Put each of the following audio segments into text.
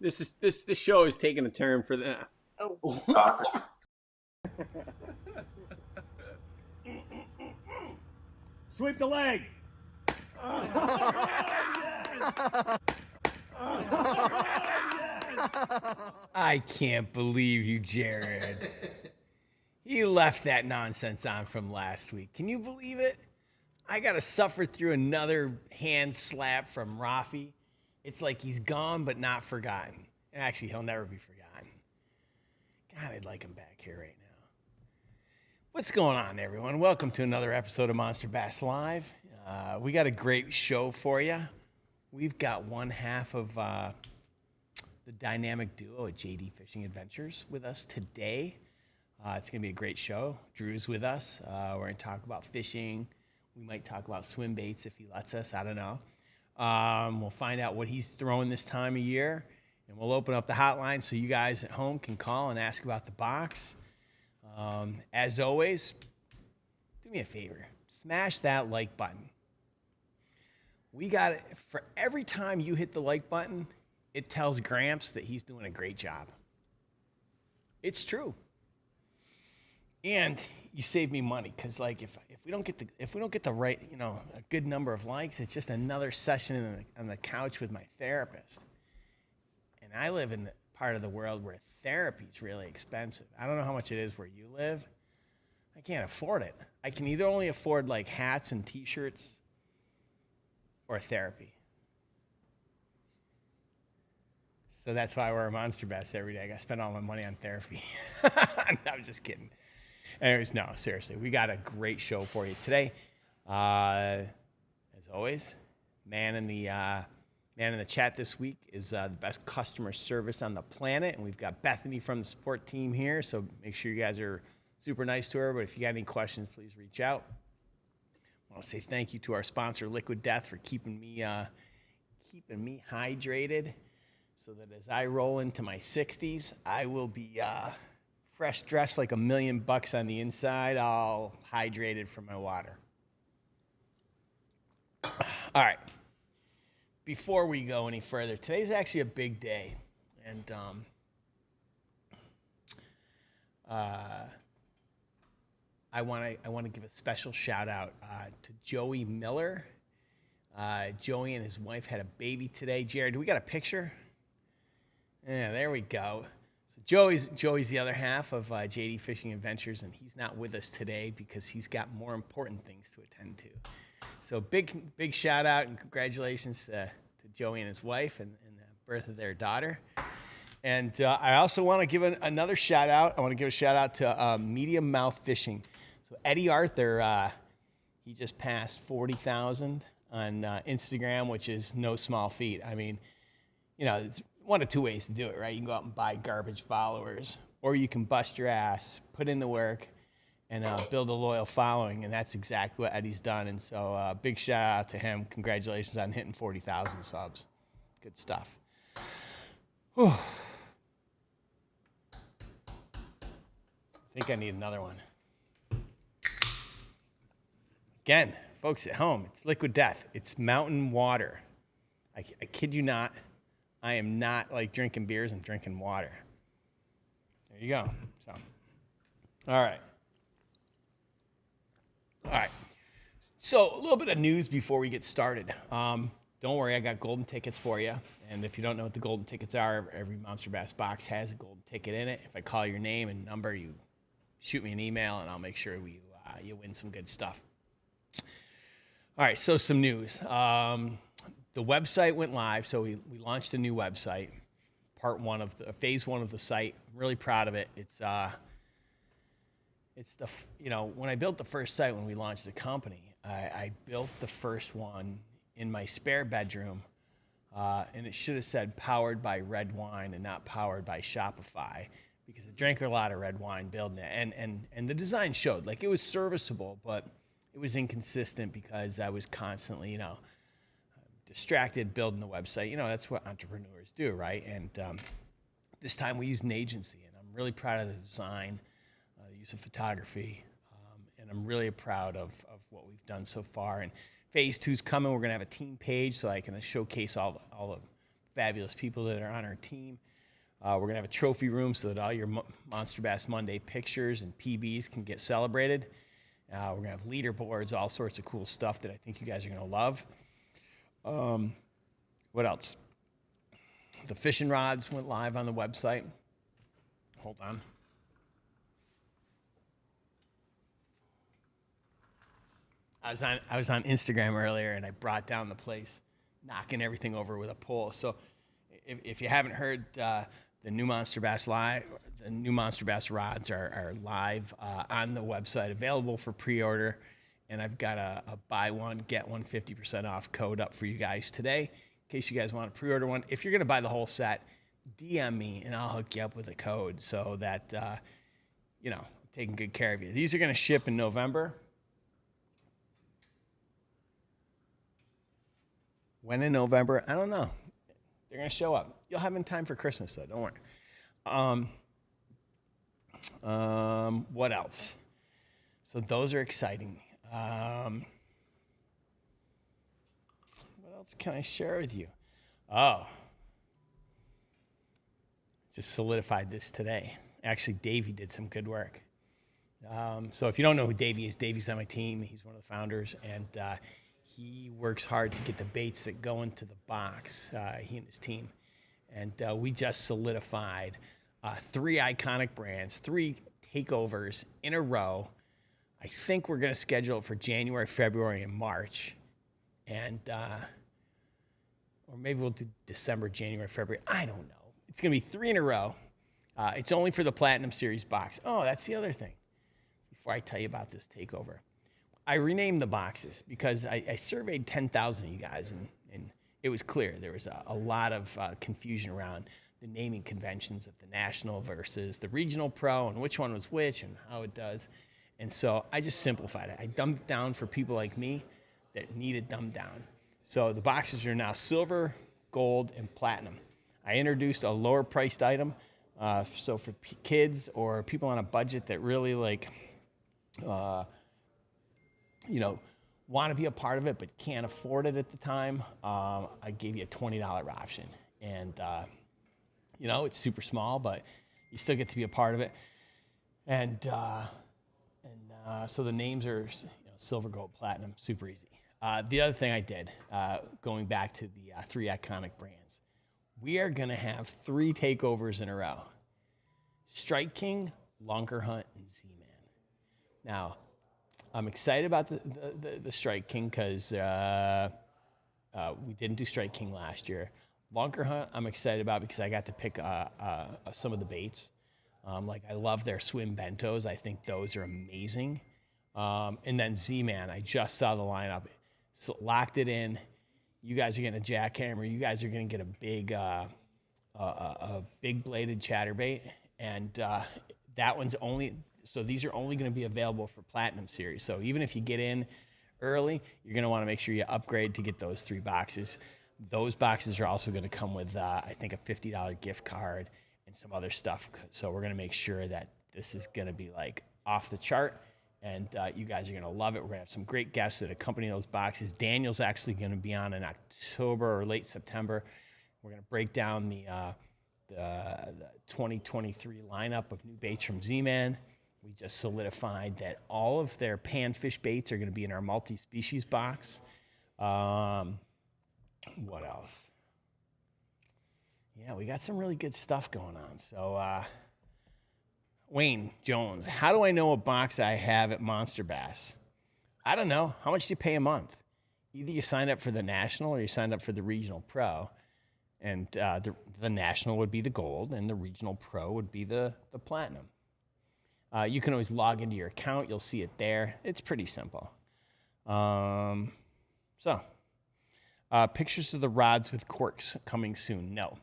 This show is taking a turn for the. Oh. Sweep the leg. I can't believe you, Jared. You left that nonsense on from last week. Can you believe it? I got to suffer through another hand slap from Rafi. It's like he's gone but not forgotten. Actually, he'll never be forgotten. God, I'd like him back here right now. What's going on, everyone? Welcome to another episode of Monster Bass Live. We got a great show for you. We've got one half of the dynamic duo at JD Fishing Adventures with us today. It's going to be a great show. Drew's with us. We're going to talk about fishing. We might talk about swim baits if he lets us. I don't know. We'll find out what he's throwing this time of year. And we'll open up the hotline so you guys at home can call and ask about the box. As always, do me a favor. Smash that like button. We got it. For every time you hit the like button, it tells Gramps that he's doing a great job. It's true. And you save me money because, like, if we don't get the right, a good number of likes, it's just another session on the couch with my therapist. And I live in the part of the world where therapy is really expensive. I don't know how much it is where you live. I can't afford it. I can either only afford like hats and T-shirts or therapy. So that's why I wear a Monster Bass every day. I got to spend all my money on therapy. No, I'm just kidding. Anyways, no, seriously, we got a great show for you today. As always, man in the chat this week is the best customer service on the planet, and we've got Bethany from the support team here. So make sure you guys are super nice to her. But if you got any questions, please reach out. I want to say thank you to our sponsor, Liquid Death, for keeping me hydrated, so that as I roll into my 60s, I will be fresh dressed like $1 million on the inside, all hydrated from my water. All right. Before we go any further, today's actually a big day, and I want to give a special shout out to Joey Miller. Joey and his wife had a baby today. Jared, do we got a picture? Yeah, there we go. So Joey's the other half of JD Fishing Adventures, and he's not with us today because he's got more important things to attend to. So big shout out and congratulations to Joey and his wife and the birth of their daughter. And I also want to give another shout out. I want to give a shout out to Medium Mouth Fishing. So Eddie Arthur, he just passed 40,000 on Instagram, which is no small feat. I mean, it's one of two ways to do it, right? You can go out and buy garbage followers, or you can bust your ass, put in the work, and build a loyal following, and that's exactly what Eddie's done. And so big shout out to him. Congratulations on hitting 40,000 subs. Good stuff. Whew. I think I need another one. Again, folks at home, it's Liquid Death. It's mountain water. I kid you not. I am not like drinking beers, I'm drinking water. There you go. So, all right. So a little bit of news before we get started. Don't worry, I got golden tickets for you. And if you don't know what the golden tickets are, every Monster Bass box has a golden ticket in it. If I call your name and number, you shoot me an email, and I'll make sure you win some good stuff. All right, so some news. The website went live, so we launched a new website, phase one of the site. I'm really proud of it. It's when I built the first site when we launched the company, I built the first one in my spare bedroom, and it should have said powered by red wine and not powered by Shopify, because I drank a lot of red wine building it, and the design showed. Like, it was serviceable, but it was inconsistent because I was constantly, distracted building the website. That's what entrepreneurs do, right? And this time we used an agency, and I'm really proud of the design, the use of photography, and I'm really proud of what we've done so far. And phase 2's coming. We're going to have a team page so I can showcase all the fabulous people that are on our team. We're going to have a trophy room so that all your Monster Bass Monday pictures and PBs can get celebrated. We're going to have leaderboards, all sorts of cool stuff that I think you guys are going to love. What else? The fishing rods went live on the website. Hold on. I was on Instagram earlier, and I brought down the place, knocking everything over with a pole. So if you haven't heard, the new Monster Bass rods are live on the website, available for pre-order. And I've got a buy one, get one 50% off code up for you guys today, in case you guys want to pre-order one. If you're going to buy the whole set, DM me, and I'll hook you up with a code so that, I'm taking good care of you. These are going to ship in November. When in November? I don't know. They're going to show up. You'll have in time for Christmas, though. Don't worry. What else? So those are exciting. What else can I share with you? Oh. Just solidified this today. Actually, Davey did some good work. So if you don't know who Davey is, Davey's on my team. He's one of the founders, and he works hard to get the baits that go into the box, he and his team. And we just solidified 3 iconic brands, 3 takeovers in a row. I think we're going to schedule it for January, February, and March. And, or maybe we'll do December, January, February. I don't know. It's going to be 3 in a row. It's only for the Platinum Series box. Oh, that's the other thing. Before I tell you about this takeover, I renamed the boxes because I surveyed 10,000 of you guys, and it was clear there was a lot of confusion around the naming conventions of the National versus the Regional Pro and which one was which and how it does. And so I just simplified it. I dumbed it down for people like me that need it dumbed down. So the boxes are now silver, gold, and platinum. I introduced a lower priced item. So for kids or people on a budget that really want to be a part of it but can't afford it at the time, I gave you a $20 option. And, it's super small, but you still get to be a part of it. And so the names are silver, gold, platinum, super easy. The other thing I did, going back to the 3 iconic brands, we are going to have 3 takeovers in a row. Strike King, Lunker Hunt, and Z-Man. Now, I'm excited about the Strike King because we didn't do Strike King last year. Lunker Hunt, I'm excited about because I got to pick some of the baits. I love their swim bentos. I think those are amazing. And then Z-Man, I just saw the lineup. So locked it in. You guys are getting a jackhammer. You guys are going to get a big bladed chatterbait. And that one's only... So these are only going to be available for Platinum Series. So even if you get in early, you're going to want to make sure you upgrade to get those 3 boxes. Those boxes are also going to come with, I think, a $50 gift card and some other stuff. So we're going to make sure that this is going to be off the chart, and you guys are going to love it. We're going to have some great guests that accompany those boxes. Daniel's actually going to be on in October or late September. We're going to break down the 2023 lineup of new baits from Z-Man. We just solidified that all of their panfish baits are going to be in our multi-species box. What else? Yeah, we got some really good stuff going on. So, Wayne Jones, how do I know what box I have at Monster Bass? I don't know. How much do you pay a month? Either you signed up for the National or you signed up for the Regional Pro. And the National would be the gold, and the Regional Pro would be the platinum. You can always log into your account. You'll see it there. It's pretty simple. Pictures of the rods with corks coming soon. No.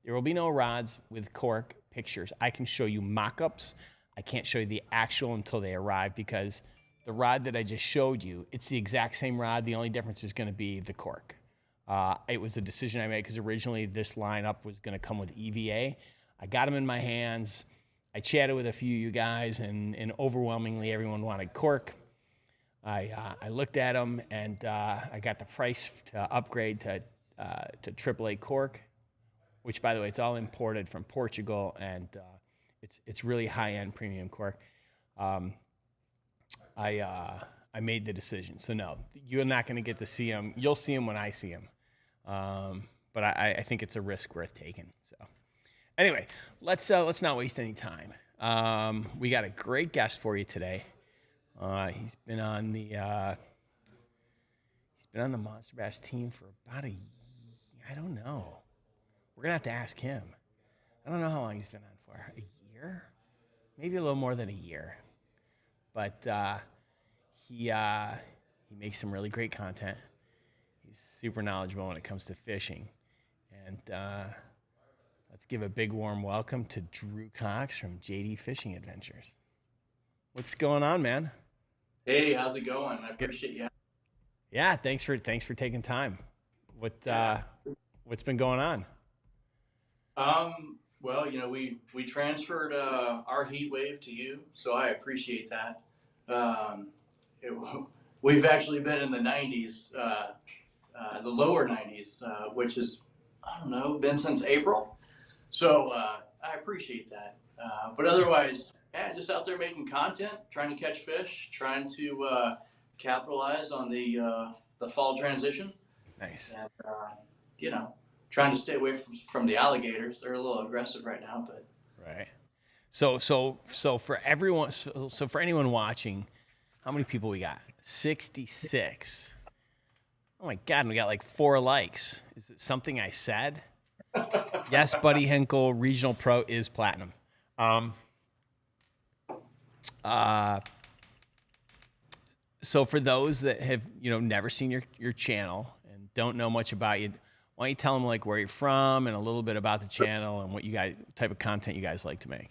There will be no rods with cork pictures. I can show you mock-ups. I can't show you the actual until they arrive because the rod that I just showed you, it's the exact same rod. The only difference is going to be the cork. It was a decision I made because originally this lineup was going to come with EVA. I got them in my hands. I chatted with a few of you guys, and overwhelmingly everyone wanted cork. I looked at them, and I got the price to upgrade to AAA cork, which, by the way, it's all imported from Portugal, and it's really high-end premium cork. I made the decision. So no, you're not going to get to see them. You'll see them when I see them. But I think it's a risk worth taking. So anyway, let's not waste any time. We got a great guest for you today. He's been on the Monster Bass team for about I don't know. We're gonna have to ask him. I don't know how long he's been on for. A year? Maybe a little more than a year. But he makes some really great content. He's super knowledgeable when it comes to fishing. And let's give a big warm welcome to Drew Cox from JD Fishing Adventures. What's going on, man? Hey, how's it going? I appreciate you. Yeah, thanks for taking time. What's been going on? Well, we transferred our heat wave to you, so I appreciate that. We've actually been in the 90s, the lower 90s, which is, I don't know, been since April. So I appreciate that. But otherwise, just out there making content, trying to catch fish, trying to capitalize on the fall transition. Nice. And, trying to stay away from the alligators. They're a little aggressive right now, but. Right. So for everyone, so for anyone watching, how many people we got? 66. Oh my God, we got like 4 likes. Is it something I said? Yes, Buddy Hinkle, Regional Pro is platinum. So for those that have, never seen your channel and don't know much about you, why don't you tell them like where you're from and a little bit about the channel and what type of content you guys like to make?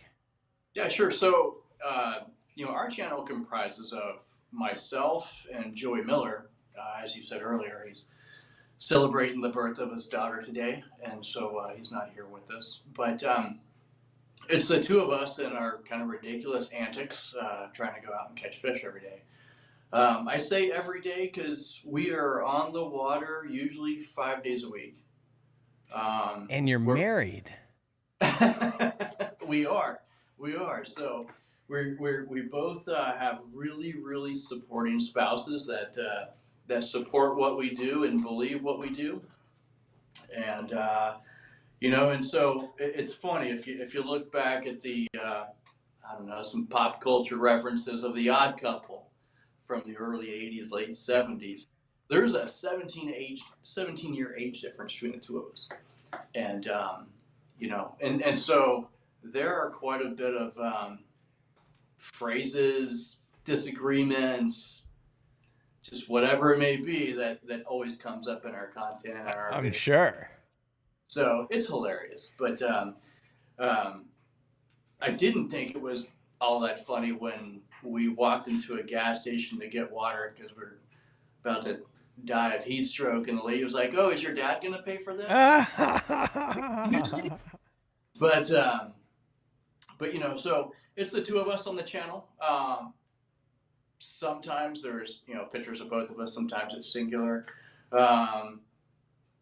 Yeah, sure. So, our channel comprises of myself and Joey Miller. As you said earlier, he's celebrating the birth of his daughter today, and so he's not here with us. But it's the two of us and our kind of ridiculous antics, trying to go out and catch fish every day. I say every day because we are on the water usually 5 days a week. And you're married. We are. So we both have really, really supporting spouses that support what we do and believe what we do. And and so it's funny if you look back at the some pop culture references of The Odd Couple from the early 80s, late 70s. There's a 17-year age difference between the two of us. And and so there are quite a bit of phrases, disagreements, just whatever it may be that always comes up in our content. I'm sure. So it's hilarious, but I didn't think it was all that funny when we walked into a gas station to get water because we're about to die of heat stroke, and the lady was like, "Oh, is your dad gonna pay for this?" But so it's the two of us on the channel. Sometimes there's pictures of both of us. Sometimes it's singular.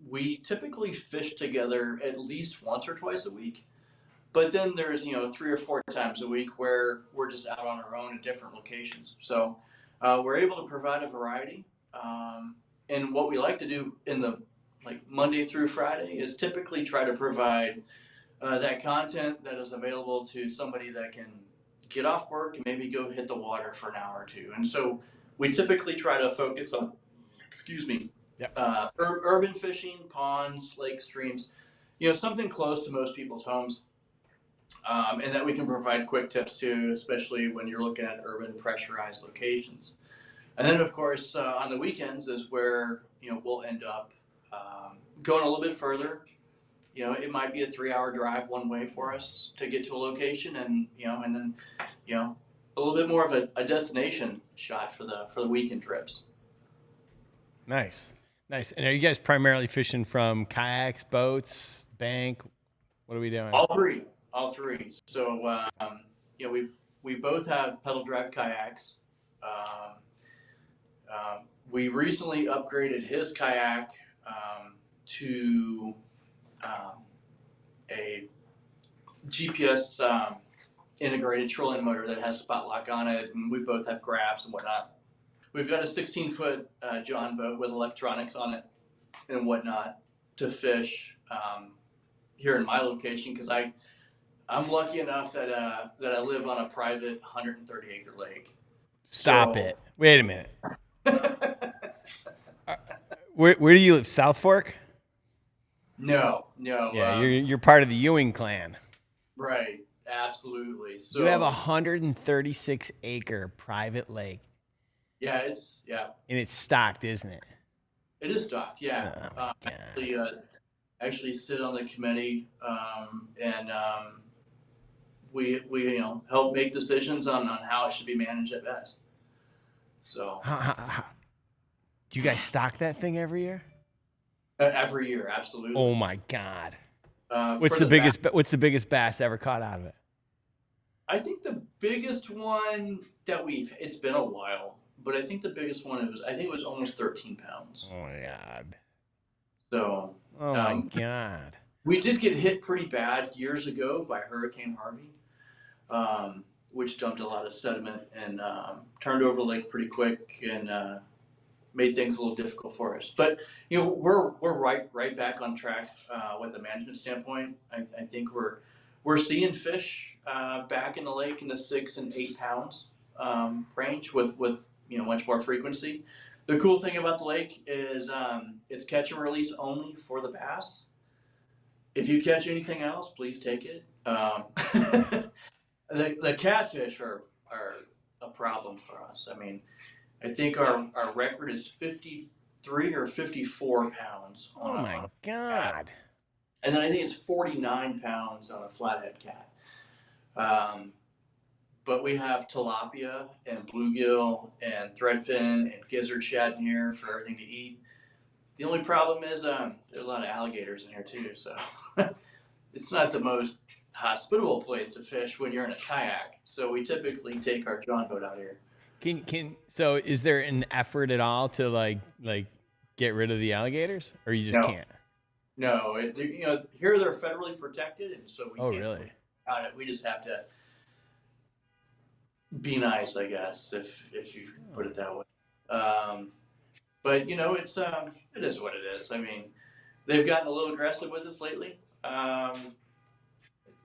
We typically fish together at least once or twice a week. But then there's 3 or 4 times a week where we're just out on our own at different locations. So we're able to provide a variety. And what we like to do in the Monday through Friday is typically try to provide that content that is available to somebody that can get off work and maybe go hit the water for an hour or two. And so we typically try to focus on, urban fishing, ponds, lakes, streams, something close to most people's homes. And that we can provide quick tips to, especially when you're looking at urban pressurized locations. And then, of course, on the weekends is where, we'll end up going a little bit further. It might be a 3-hour drive one way for us to get to a location and then, a little bit more of a destination shot for the weekend trips. Nice. And are you guys primarily fishing from kayaks, boats, bank? What are we doing? All three. So, we both have pedal drive kayaks. We recently upgraded his kayak to a GPS integrated trolling motor that has spot lock on it, and we both have graphs and whatnot. We've got a 16-foot John boat with electronics on it and whatnot to fish here in my location, because I'm lucky enough that I live on a private 130-acre lake. Stop it. Wait a minute. Where do you live? South Fork? No. Yeah, you're part of the Ewing clan. Right, absolutely. So you have a 136-acre private lake. Yeah, and it's stocked, isn't it? It is stocked. Yeah. Actually sit on the committee, and we help make decisions on how it should be managed at best. So do you guys stock that thing every year? Every year, absolutely. Oh my God! What's the biggest bass ever caught out of it? I think the biggest one that it's been a while, but I think the biggest one it was almost 13 pounds. Oh my God! So. Oh my God! We did get hit pretty bad years ago by Hurricane Harvey, which dumped a lot of sediment and turned over the lake pretty quick and made things a little difficult for us. But we're right back on track with the management standpoint. I think we're seeing fish back in the lake in the 6 and 8 pounds range with much more frequency. The cool thing about the lake is it's catch and release only for the bass. If you catch anything else, please take it. The catfish are a problem for us. I mean, I think our record is 53 or 54 pounds. Oh my God! And then I think it's 49 pounds on a flathead cat. But we have tilapia and bluegill and threadfin and gizzard shad in here for everything to eat. The only problem is there's a lot of alligators in here too, so it's not the most hospitable place to fish when you're in a kayak. So we typically take our John boat out here. So is there an effort at all to like get rid of the alligators, or you just can't? No, here they're federally protected, and so we can't really? Out it. We just have to be nice, I guess, if you put it that way. But it is what it is. I mean, they've gotten a little aggressive with us lately.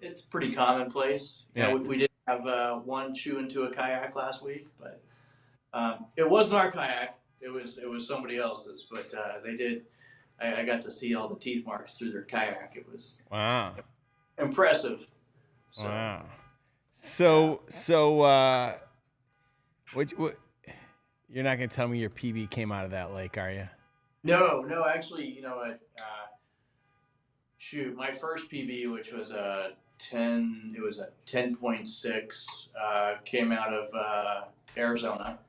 It's pretty commonplace. Yeah. We did have one chew into a kayak last week, but it wasn't our kayak. It was somebody else's. But they did. I got to see all the teeth marks through their kayak. It was impressive. So, wow. So what? You're not gonna tell me your PB came out of that lake, are you? No. Actually, you know what? My first PB, which was a 10.6, came out of Arizona,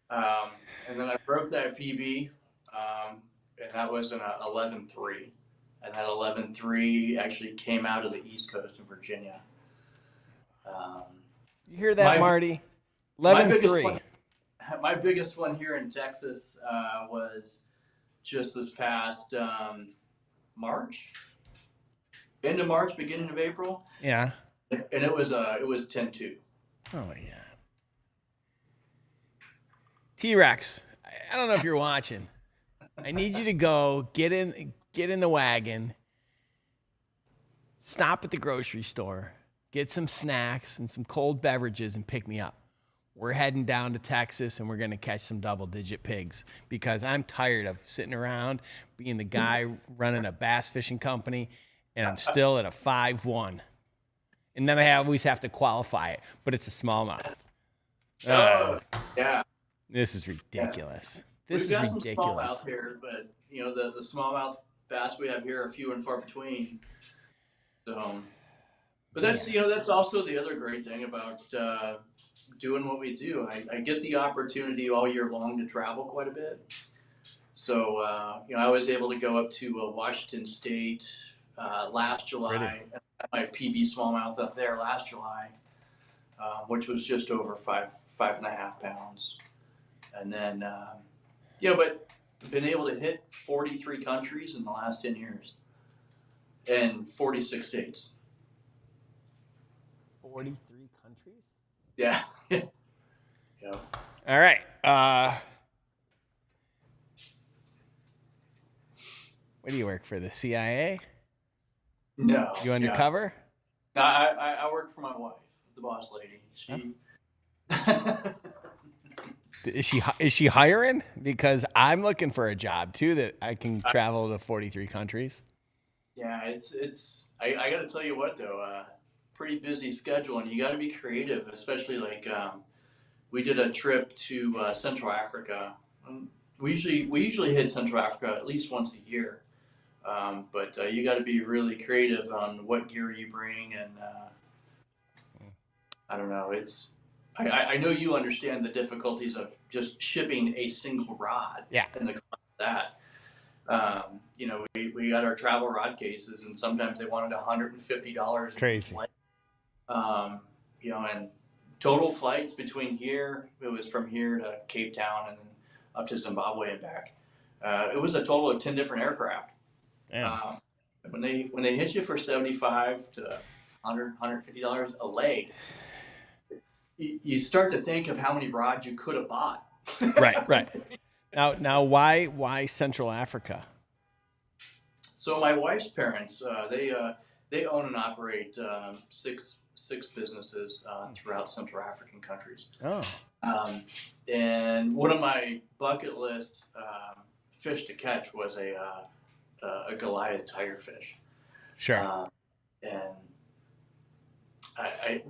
and then I broke that PB, and that was an 11.3, and that 11.3 actually came out of the East Coast in Virginia. You hear that, Marty? 11.3. My biggest one here in Texas was just this past March, end of March, beginning of April. Yeah. And it was 10.2. Oh yeah. T-Rex, I don't know if you're watching. I need you to go get in the wagon, stop at the grocery store, get some snacks and some cold beverages, and pick me up. We're heading down to Texas, and we're going to catch some double-digit pigs because I'm tired of sitting around being the guy running a bass fishing company, and I'm still at a 5.1. And then I always have to qualify it, but it's a smallmouth. Yeah. This is ridiculous. We've got some smallmouth here, but the smallmouth bass we have here are few and far between. So, but that's also the other great thing about doing what we do. I get the opportunity all year long to travel quite a bit. So I was able to go up to Washington State last July. My PB smallmouth up there last July, which was just over 5.5 pounds. And then, but been able to hit 43 countries in the last 10 years. in 46 states. 43 countries? Yeah. Yeah. All right. What do you work for? The CIA? No. You undercover? Yeah. I work for my wife, the boss lady. She. Is she hiring? Because I'm looking for a job too that I can travel to 43 countries. Yeah, I got to tell you what though, pretty busy schedule, and you got to be creative, especially like we did a trip to Central Africa. We usually hit Central Africa at least once a year, but you got to be really creative on what gear you bring, and I don't know. I know you understand the difficulties of just shipping a single rod. Yeah. And the cost of that. We got our travel rod cases, and sometimes they wanted $150. Crazy. And total flights between here, it was from here to Cape Town and then up to Zimbabwe and back. It was a total of 10 different aircraft. When they hit you for $75 to $150 a leg, you start to think of how many rods you could have bought. Right. Now, why Central Africa? So my wife's parents, they own and operate six businesses throughout Central African countries. Oh. And one of my bucket list fish to catch was a Goliath tigerfish. Sure. And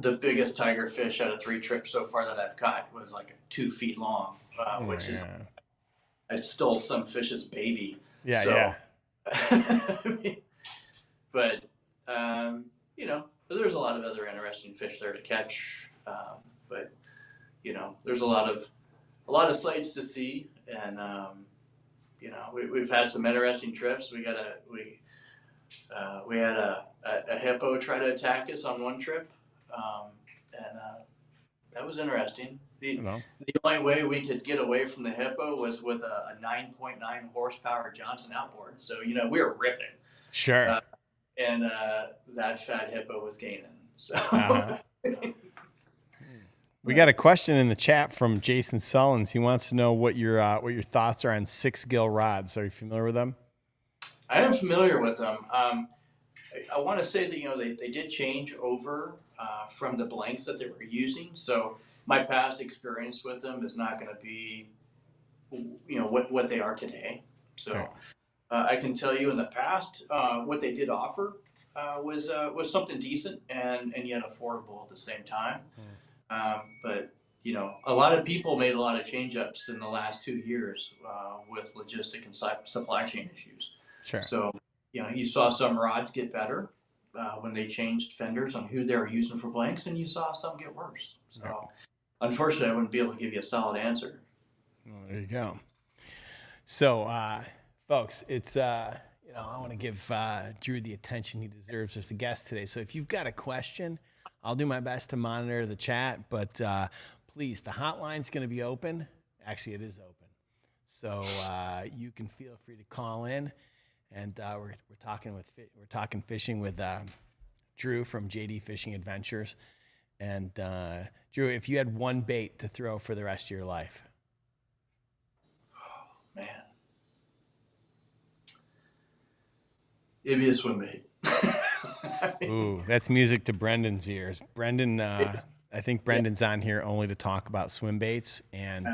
the biggest tigerfish out of 3 trips so far that I've caught was like 2 feet long, which is I stole some fish's baby. Yeah, so, yeah. But there's a lot of other interesting fish there to catch. But there's a lot of sights to see, and we've had some interesting trips. We had a hippo try to attack us on one trip, and that was interesting. The only way we could get away from the hippo was with a 9.9 horsepower Johnson outboard. So we were ripping. Sure. And that fat hippo was gaining. So. We got a question in the chat from Jason Sullins. He wants to know what your thoughts are on 6-gill rods. Are you familiar with them? I am familiar with them. I want to say that they did change over from the blanks that they were using. So my past experience with them is not going to be what they are today. So Sure. I can tell you in the past what they did offer was something decent and yet affordable at the same time. But a lot of people made a lot of change ups in the last 2 years with logistic and supply chain issues. Sure. So you saw some rods get better when they changed vendors on who they were using for blanks, and you saw some get worse. So unfortunately, I wouldn't be able to give you a solid answer. Well, there you go. So, folks, it's I want to give Drew the attention he deserves as the guest today. So if you've got a question, I'll do my best to monitor the chat, but please, the hotline's going to be open. Actually, it is open. So you can feel free to call in, and we're talking fishing with Drew from JD Fishing Adventures. And Drew, if you had one bait to throw for the rest of your life. Oh, man. It'd be a swim bait. Ooh, that's music to Brendan's ears. Brendan, I think Brendan's on here only to talk about swim baits, and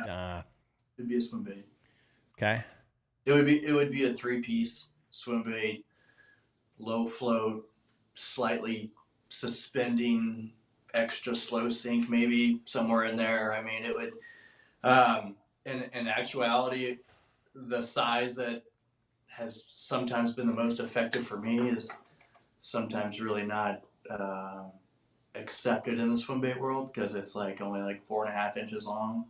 it'd be a swim bait. Okay. It would be a 3-piece swim bait, low float, slightly suspending, extra slow sink, maybe somewhere in there. I mean, it would. In actuality, the size that has sometimes been the most effective for me is sometimes really not accepted in the swim bait world because it's only 4.5 inches long.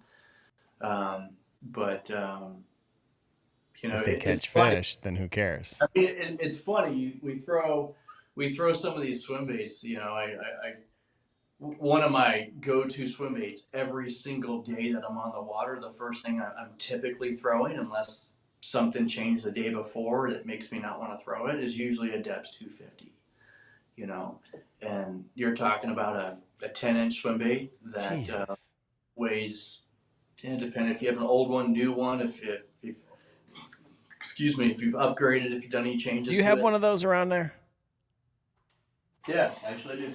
But if they catch fish, then who cares? I mean, it's funny. We throw some of these swim baits. One of my go-to swim baits every single day that I'm on the water. The first thing I'm typically throwing, unless something changed the day before that makes me not want to throw it, is usually a depth 250. You know, and you're talking about a 10-inch swim bait that Jesus. weighs, depending if you have an old one, new one, if excuse me, if you've upgraded, if you've done any changes. Do you have one of those around there? Yeah, actually I do.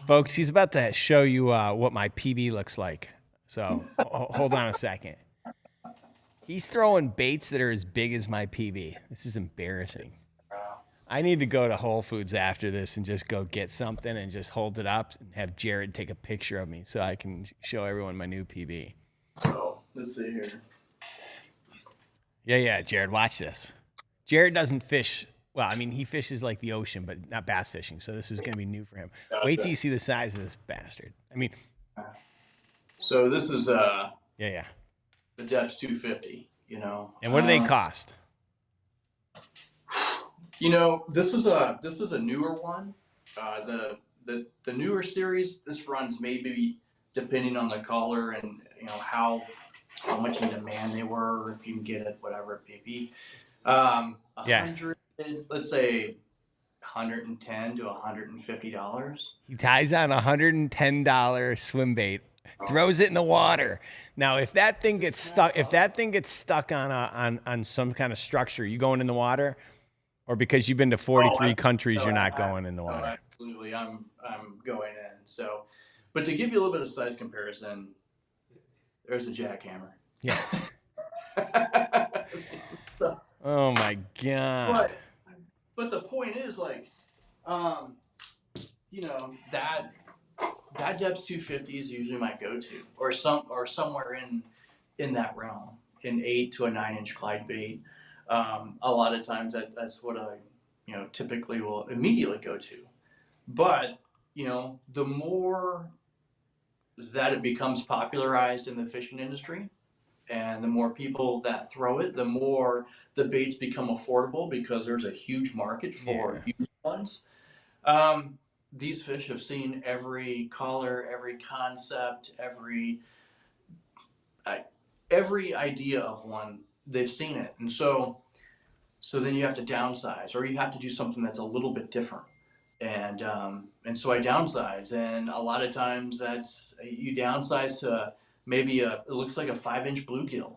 Folks, he's about to show you what my PB looks like. So hold on a second. He's throwing baits that are as big as my PB. This is embarrassing. I need to go to Whole Foods after this and just go get something and just hold it up and have Jared take a picture of me so I can show everyone my new PB. So let's see here. Yeah, Jared, watch this. Jared doesn't fish. Well, I mean, he fishes like the ocean, but not bass fishing. So this is going to be new for him. Wait till you see the size of this bastard. I mean, so this is yeah. the depth 250. You know. And what do they cost? You know, this is a newer one. The newer series, this runs maybe depending on the color and how much in demand they were, or if you can get it, whatever it may be. 100, let's say $110 to $150. He ties on $110 swim bait, throws it in the water. Now, if that thing gets stuck on some kind of structure, you going in the water, or because you've been to 43 countries, you're not going in the water? No, absolutely, I'm going in. So, but to give you a little bit of size comparison, there's a jackhammer. Yeah. Oh my God. But the point is, like, that depth 250 is usually my go-to, or somewhere in that realm, an 8 to a 9-inch Clyde bait. A lot of times that's what I typically will immediately go to. But the more that it becomes popularized in the fishing industry, and the more people that throw it, the more the baits become affordable, because there's a huge market for used ones. These fish have seen every color, every concept, every idea of one. They've seen it, and so then you have to downsize, or you have to do something that's a little bit different. And so I downsize, and a lot of times you downsize to maybe it looks like a 5-inch bluegill,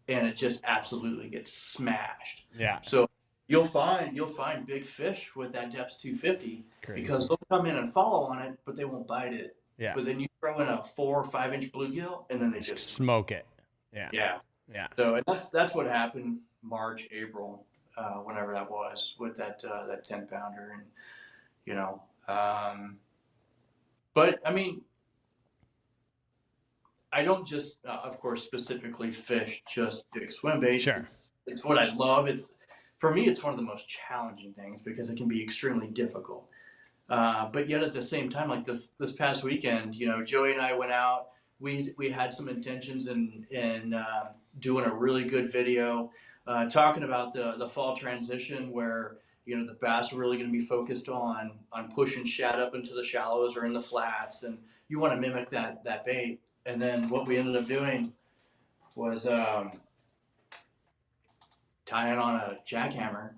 and it just absolutely gets smashed. Yeah. So you'll find big fish with that depth 250, because they'll come in and follow on it, but they won't bite it. Yeah. But then you throw in a 4 or 5-inch bluegill, and then they just smoke it. Yeah. Yeah. Yeah. So that's what happened March, April, whenever that was, with that 10-pounder, and but I mean, I don't just, of course, specifically fish just big swim baits. Sure. It's what I love. For me, it's one of the most challenging things, because it can be extremely difficult. But yet at the same time, like this past weekend, Joey and I went out. We had some intentions in doing a really good video, talking about the fall transition, where the bass are really going to be focused on pushing shad up into the shallows or in the flats, and you want to mimic that bait. And then what we ended up doing was tying on a jackhammer,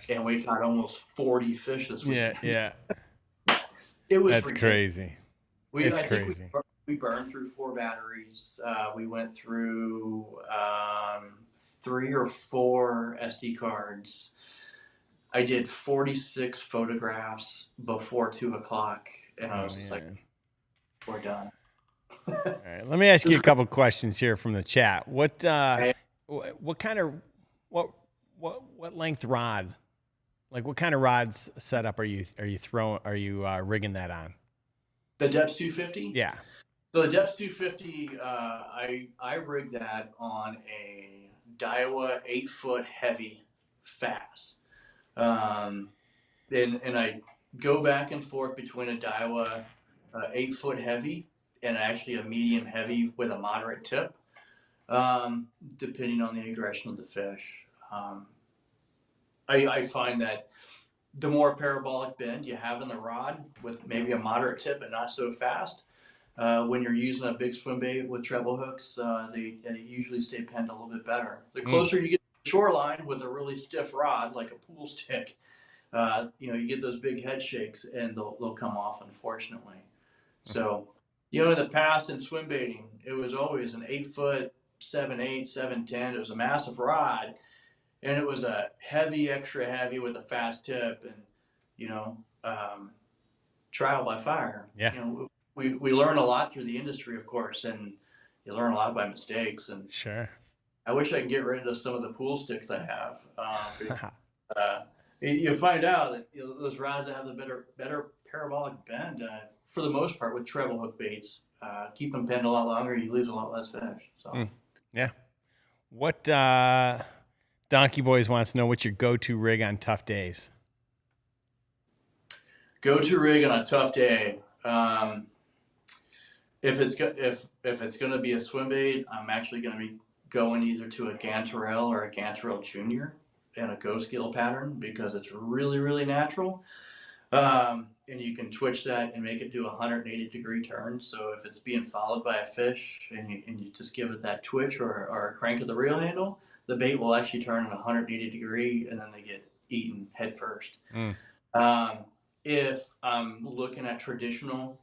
and we caught almost 40 fish this weekend. Yeah. It was That's crazy. It's crazy. We burned through 4 batteries. We went through 3 or 4 SD cards. I did 46 photographs before 2 o'clock, and I was just like, we're done. All right, let me ask you a couple questions here from the chat. What kind of what length rod? Like, what kind of rods setup are you rigging that on? The depth 250? Yeah. So the depth 250, I rigged that on a Daiwa 8-foot heavy fast. And I go back and forth between a Daiwa 8-foot heavy and actually a medium heavy with a moderate tip, depending on the aggression of the fish. I find that the more parabolic bend you have in the rod, with maybe a moderate tip and not so fast, when you're using a big swim bait with treble hooks, they usually stay penned a little bit better. The closer you get to the shoreline with a really stiff rod, like a pool stick, you get those big head shakes and they'll come off, unfortunately. So, in the past in swim baiting, it was always an 8-foot, 7/8, 7/10. It was a massive rod, and it was a heavy, extra heavy with a fast tip, and trial by fire. Yeah. We learn a lot through the industry, of course, and you learn a lot by mistakes. And Sure. I wish I could get rid of some of the pool sticks I have. You find out that those rods that have the better parabolic bend, for the most part, with treble hook baits, keep them penned a lot longer. You lose a lot less fish. So yeah. What Donkey Boys wants to know what's your go-to rig on tough days? Go-to rig on a tough day. If it's going to be a swim bait, I'm actually going to be going either to a Gantarel or a Gantarel Junior and a ghost gill pattern, because it's really, really natural. And you can twitch that and make it do a 180-degree turn. So if it's being followed by a fish and you just give it that twitch or a crank of the reel handle, the bait will actually turn in 180 and then they get eaten head first. If I'm looking at traditional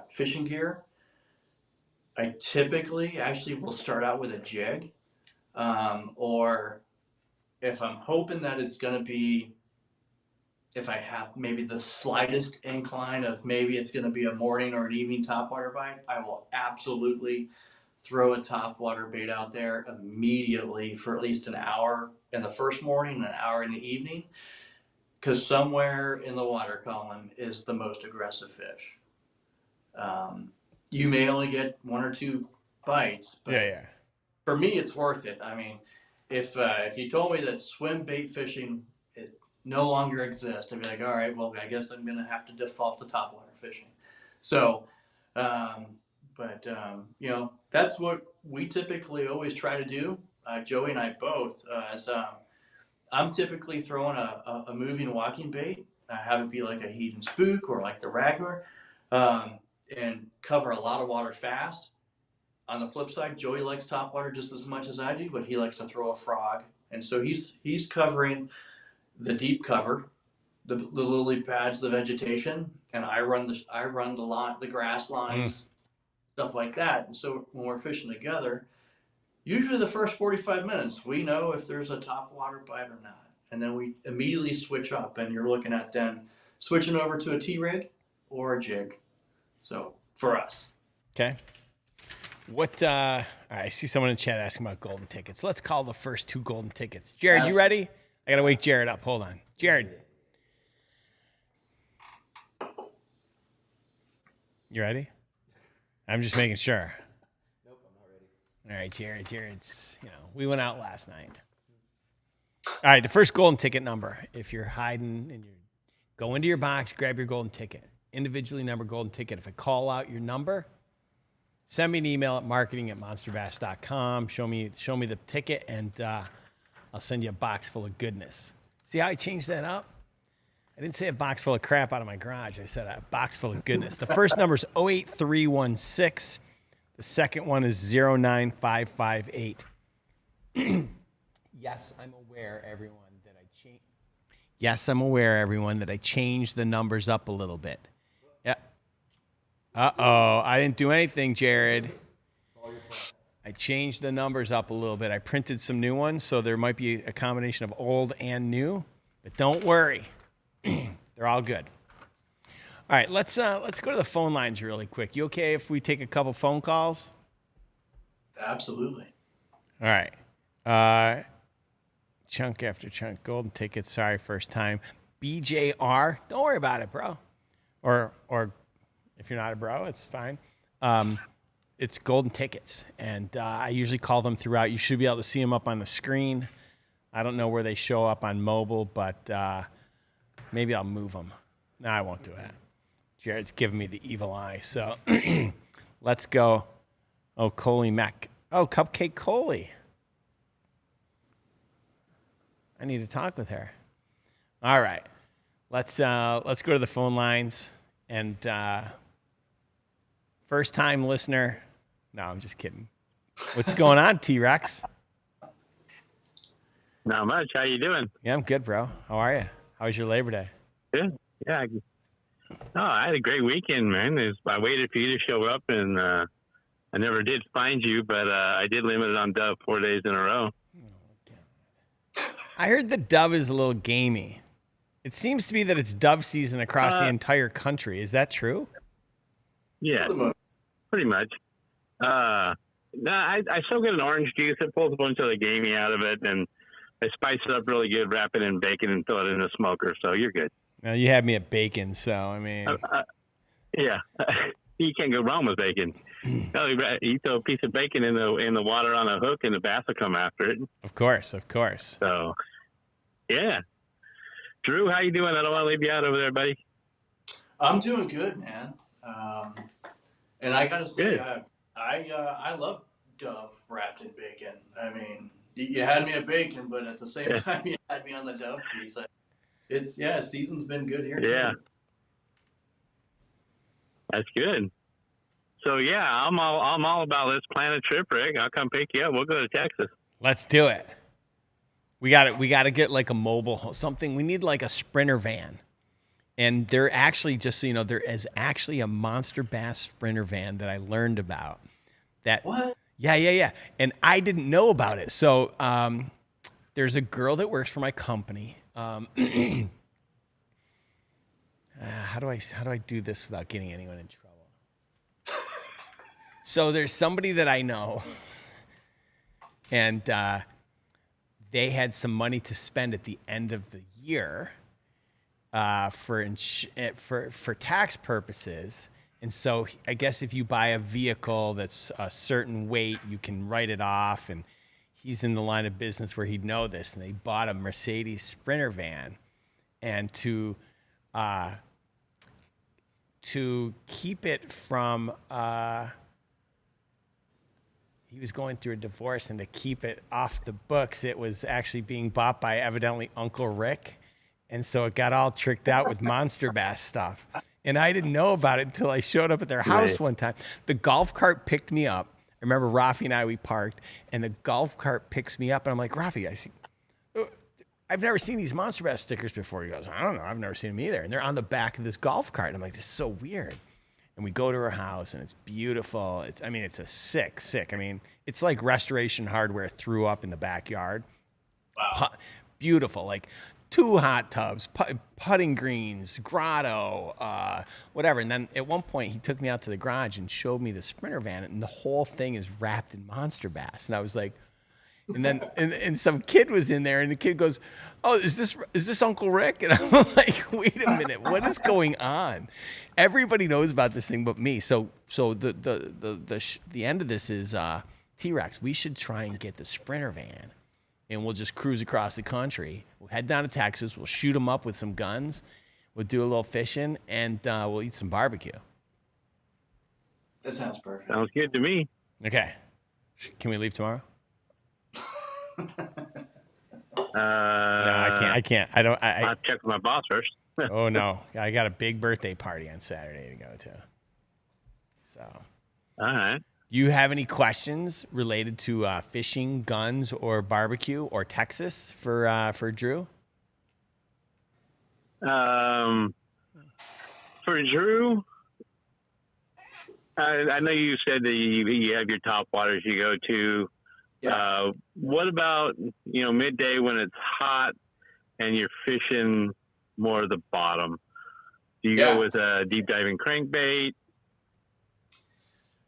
fishing gear, I typically actually will start out with a jig, or if I'm hoping that it's going to be, if I have maybe the slightest incline of maybe it's going to be a morning or an evening topwater bite, I will absolutely throw a topwater bait out there immediately for at least an hour in the first morning and an hour in the evening, because somewhere in the water column is the most aggressive fish. You may only get 1 or 2 bites, but for me, it's worth it. I mean, if you told me that swim bait fishing no longer exists, I'd be like, all right, well, I guess I'm going to have to default to topwater fishing. So, that's what we typically always try to do. Joey and I both, I'm typically throwing a moving walking bait. I have it be like a heat and spook or like the Ragnar, and cover a lot of water fast. On the flip side, Joey likes topwater just as much as I do, but he likes to throw a frog. And so he's covering the deep cover, the lily pads, the vegetation, and I run the grass lines, stuff like that. And so when we're fishing together, usually the first 45 minutes, we know if there's a topwater bite or not. And then we immediately switch up, and you're looking at then switching over to a T-rig or a jig. So for us. Okay. What, I see someone in chat asking about golden tickets. Let's call the first 2 golden tickets. Jared, you ready? I got to wake Jared up. Hold on. Jared. You ready? I'm just making sure. Nope, I'm not ready. All right, Jared's, we went out last night. All right, the first golden ticket number. If you're hiding and go into your box, grab your golden ticket. Individually numbered golden ticket. If I call out your number, send me an email at marketing@monsterbass.com. Show me the ticket, and I'll send you a box full of goodness. See how I changed that up? I didn't say a box full of crap out of my garage. I said a box full of goodness. The first number is 08316. The second one is 09558. Yes, I'm aware, everyone, that I changed the numbers up a little bit. Yeah. Uh-oh, I didn't do anything, Jared. I changed the numbers up a little bit. I printed some new ones, so there might be a combination of old and new. But don't worry. They're all good. All right, let's go to the phone lines really quick. You okay if we take a couple phone calls? Absolutely. All right. Chunk after chunk. Golden tickets. Sorry, first time. BJR. Don't worry about it, bro. Or if you're not a bro, it's fine. It's golden tickets, and I usually call them throughout. You should be able to see them up on the screen. I don't know where they show up on mobile, but maybe I'll move them. No, I won't do that. Jared's giving me the evil eye, so let's go. Oh, Coley Mac. Oh, Cupcake Coley. I need to talk with her. All right, let's go to the phone lines and First time listener. No, I'm just kidding. What's going on, T-Rex? Not much. How you doing? Yeah, I'm good, bro. How are you? How was your Labor Day? Good. Yeah. Oh, I had a great weekend, man. I waited for you to show up, and I never did find you, but I did limit it on dove 4 days in a row. I heard the dove is a little gamey. It seems to be that it's dove season across the entire country. Is that true? Yeah, pretty much. No, I still get an orange juice. It pulls a bunch of the gamey out of it, and I spice it up really good, wrap it in bacon, and throw it in the smoker. So you're good. Now, you had me at bacon, so I mean, yeah, you can't go wrong with bacon. You throw a piece of bacon in the water on a hook, and the bass will come after it. Of course. So, yeah. Drew, how you doing? I don't want to leave you out over there, buddy. I'm doing good, man. And I gotta say, Good. I love dove wrapped in bacon. I mean, you had me at bacon, but at the same time, you had me on the dove piece. Season's been good here. Yeah. Too. That's good. So yeah, I'm all about let's plan a trip, Rick. I'll come pick you up. We'll go to Texas. let's do it. We got to get like a mobile something. We need like a Sprinter van. And there actually, just so you know, there is actually a Monster Bass Sprinter van that I learned about. What? Yeah. And I didn't know about it. So there's a girl that works for my company. How do I do this without getting anyone in trouble? So there's somebody that I know, and they had some money to spend at the end of the year for tax purposes. And so I guess if you buy a vehicle that's a certain weight, you can write it off. And he's in the line of business where he'd know this. And they bought a Mercedes Sprinter van, and to keep it from he was going through a divorce, and to keep it off the books, it was actually being bought by evidently Uncle Rick. And so it got all tricked out with Monster Bass stuff. And I didn't know about it until I showed up at their house one time. The golf cart picked me up. I remember Rafi and I, we parked, and the golf cart picks me up, and I'm like, Rafi, I've never seen these Monster Bass stickers before. He goes, I don't know, I've never seen them either. And they're on the back of this golf cart. I'm like, this is so weird. And we go to her house, and it's beautiful. It's a sick. It's like Restoration Hardware threw up in the backyard. Wow. Beautiful, like 2 hot tubs, putting greens, grotto, whatever. And then at one point, he took me out to the garage and showed me the Sprinter van, and the whole thing is wrapped in Monster Bass. And I was like, and then and some kid was in there, and the kid goes, "Oh, is this Uncle Rick?" And I'm like, "Wait a minute, what is going on?" Everybody knows about this thing but me. So the end of this is T-Rex. We should try and get the Sprinter van, and we'll just cruise across the country. We'll head down to Texas. We'll shoot them up with some guns. We'll do a little fishing, and we'll eat some barbecue. That sounds perfect. Sounds good to me. Okay. Can we leave tomorrow? No, I can't. I don't. I'll check with my boss first. Oh no, I got a big birthday party on Saturday to go to. So, All right. you have any questions related to fishing, guns, or barbecue, or Texas for Drew? For Drew, I know you said that you have your top waters you go to. Yeah. What about, midday when it's hot and you're fishing more of the bottom? Do you go with a deep diving crankbait?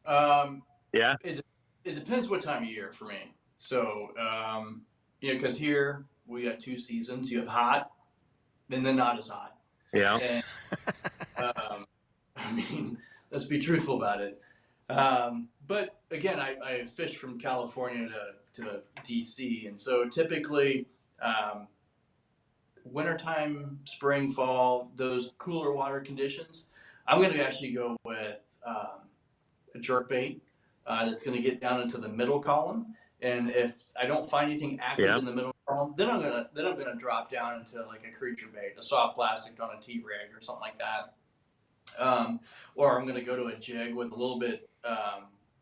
Yeah. It depends what time of year for me. So, because here we got 2 seasons. You have hot, and then not as hot. Yeah. And, let's be truthful about it. But again, I fish from California to DC, and so typically wintertime, spring, fall, those cooler water conditions, I'm going to actually go with a jerkbait that's going to get down into the middle column, and if I don't find anything active in the middle column, then I'm gonna drop down into like a creature bait, a soft plastic on a T-rig or something like that. or I'm going to go to a jig with a little bit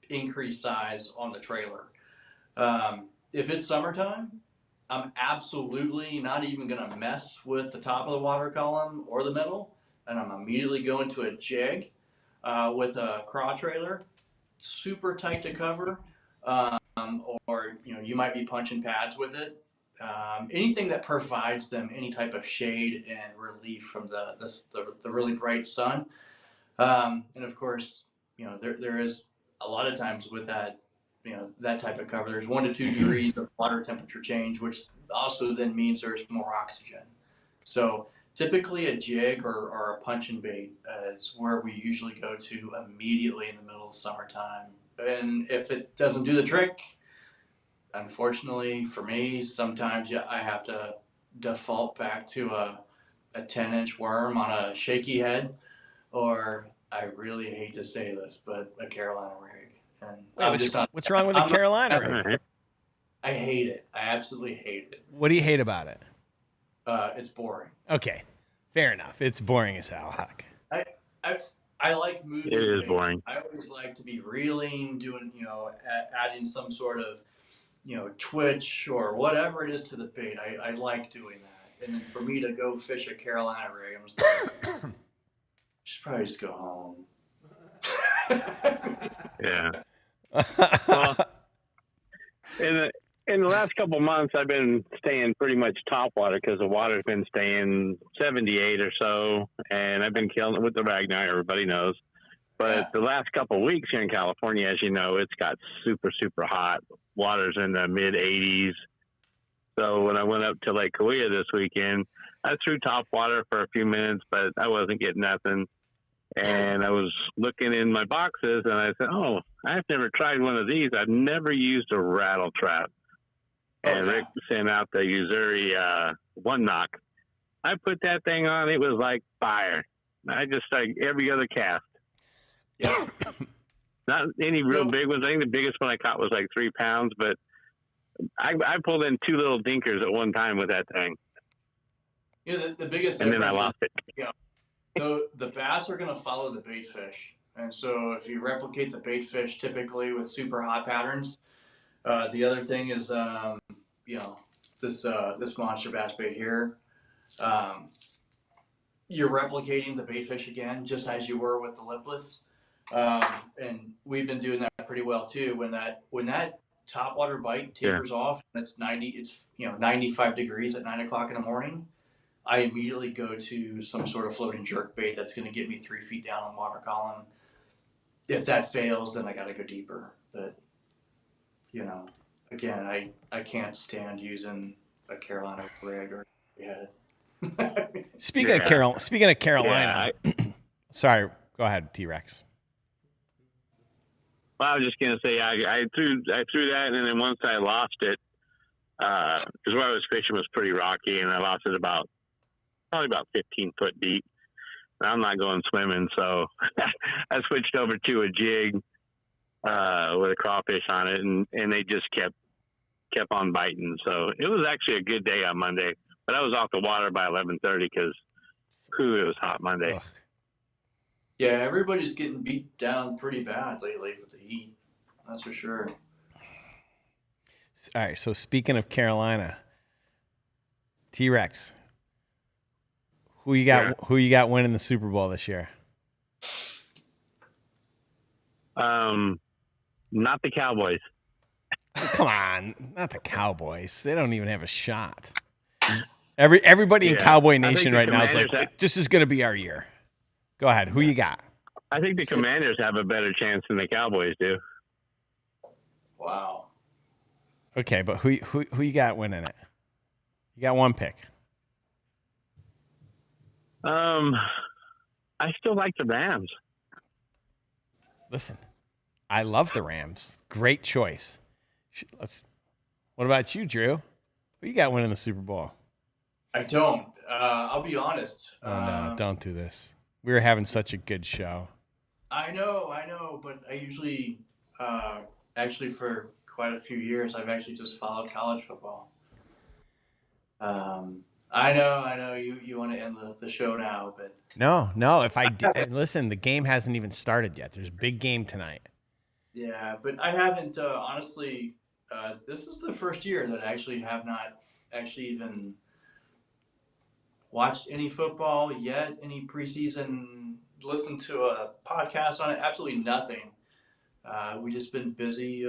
increased size on the trailer. If it's summertime, I'm absolutely not even going to mess with the top of the water column or the middle, and I'm immediately going to a jig with a craw trailer, super tight to cover, or you might be punching pads with it. Anything that provides them any type of shade and relief from the really bright sun. And of course, there is a lot of times with that, that type of cover, there's 1 to 2 degrees of water temperature change, which also then means there's more oxygen. So typically a jig or a punch and bait is where we usually go to immediately in the middle of summertime. And if it doesn't do the trick, unfortunately for me, sometimes I have to default back to a 10-inch worm on a shaky head, or I really hate to say this, but a Carolina rig. And what's wrong with the Carolina rig? I hate it. I absolutely hate it. What do you hate about it? It's boring. Okay, fair enough. It's boring as hell, Huck. I like moving. It is boring. I always like to be reeling, doing, adding some sort of, twitch or whatever it is to the bait. I like doing that. And then for me to go fish a Carolina rig, I'm just like, should probably just go home. Yeah. Well, in the last couple months, I've been staying pretty much top water because the water's been staying 78 or so, and I've been killing it with the Ragnar. Everybody knows. But the last couple of weeks here in California, as you know, it's got super, super hot. Water's in the mid 80s. So when I went up to Lake Cahuilla this weekend, I threw top water for a few minutes, but I wasn't getting nothing. And I was looking in my boxes, and I said, "Oh, I've never tried one of these. I've never used a rattle trap." And Rick sent out the Usuri one knock. I put that thing on; it was like fire. I just like every other cast. Yeah. Not any real big ones. I think the biggest one I caught was like 3 pounds, but I pulled in 2 little dinkers at one time with that thing. The biggest and difference then I lost it. The bass are going to follow the bait fish. And so if you replicate the bait fish typically with super hot patterns, the other thing is, this monster bass bait here, you're replicating the bait fish again, just as you were with the lipless. And we've been doing that pretty well too. When that top water bite tapers off, and it's 95 degrees at 9 o'clock in the morning, I immediately go to some sort of floating jerk bait that's going to get me 3 feet down on water column. If that fails, then I got to go deeper. But, again, I can't stand using a Carolina rig or head. Speaking of Carolina, sorry, go ahead, T-Rex. Well, I was just gonna say I threw that, and then once I lost it, because where I was fishing was pretty rocky, and I lost it probably about 15 foot deep. And I'm not going swimming, so I switched over to a jig with a crawfish on it, and they just kept on biting. So it was actually a good day on Monday, but I was off the water by 11:30 because it was hot Monday. Ugh. Yeah, everybody's getting beat down pretty bad lately with the heat. That's for sure. All right, so speaking of Carolina, T-Rex, who you got winning the Super Bowl this year? Not the Cowboys. Come on, not the Cowboys. They don't even have a shot. Everybody in Cowboy Nation right now is like, this is going to be our year. Go ahead. Who you got? I think the Commanders have a better chance than the Cowboys do. Wow. Okay, but who you got winning it? You got one pick. I still like the Rams. Listen, I love the Rams. Great choice. What about you, Drew? Who you got winning the Super Bowl? I don't. I'll be honest. Oh, no, don't do this. We were having such a good show. I know, but I usually, actually for quite a few years, I've actually just followed college football. I know. You want to end the show now, but No. If I did, listen, the game hasn't even started yet. There's a big game tonight. yeah, but I haven't honestly. This is the first year that I actually have not actually even watched any football yet, any preseason, listened to a podcast on it. Absolutely nothing. We just been busy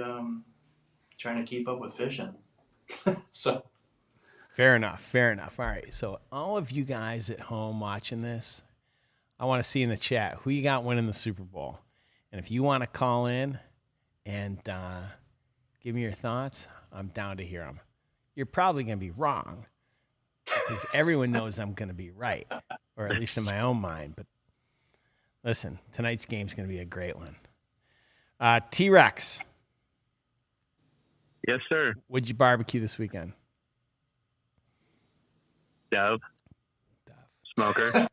trying to keep up with fishing. So Fair enough. All right. So all of you guys at home watching this, I want to see in the chat who you got winning the Super Bowl. And if you want to call in and give me your thoughts, I'm down to hear them. You're probably going to be wrong because everyone knows I'm going to be right, or at least in my own mind. But listen, tonight's game's going to be a great one. T-Rex. Yes, sir. What'd you barbecue this weekend? Dove. Smoker.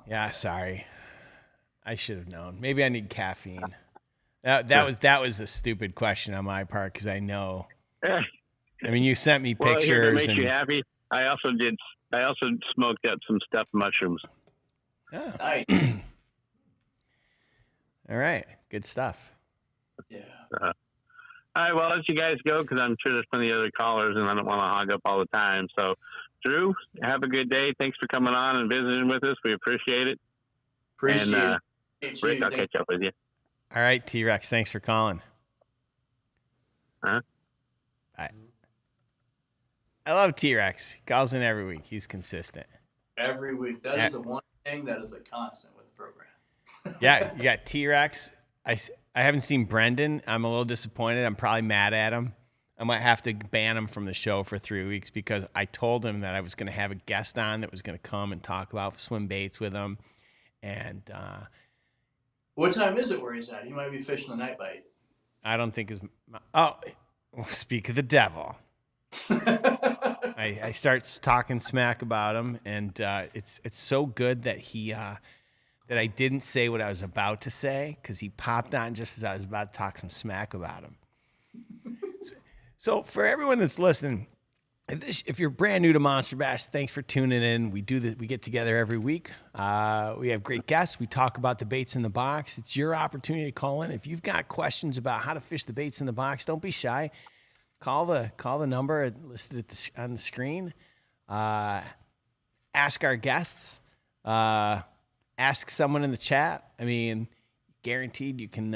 Yeah, sorry. I should have known. Maybe I need caffeine. That was a stupid question on my part because I know. I mean, you sent me Well, pictures. If it makes and you happy, I also smoked up some stuffed mushrooms. Oh. nice. All right, good stuff. Yeah. All right, well, I'll let you guys go because I'm sure there's plenty of other callers, and I don't want to hog up all the time. So, Drew, have a good day. Thanks for coming on and visiting with us. We appreciate it. Appreciate and, it. Rick, I'll catch up with you. All right, T-Rex, thanks for calling. Huh? Bye. I love T-Rex. He calls in every week. He's consistent. Every week. That is the one thing that is a constant with the program. Yeah, you got T-Rex. I haven't seen Brendan. I'm a little disappointed. I'm probably mad at him. I might have to ban him from the show for 3 weeks because I told him that I was going to have a guest on that was going to come and talk about swim baits with him. And what time is it where he's at? He might be fishing the night bite. I don't think speak of the devil. I start talking smack about him, and it's so good that he that I didn't say what I was about to say because he popped on just as I was about to talk some smack about him. So for everyone that's listening, if you're brand new to Monster Bass, thanks for tuning in. We do this. We get together every week. We have great guests. We talk about the baits in the box. It's your opportunity to call in. If you've got questions about how to fish the baits in the box, don't be shy. Call the number listed on the screen. Ask our guests. Ask someone in the chat. I mean, guaranteed you can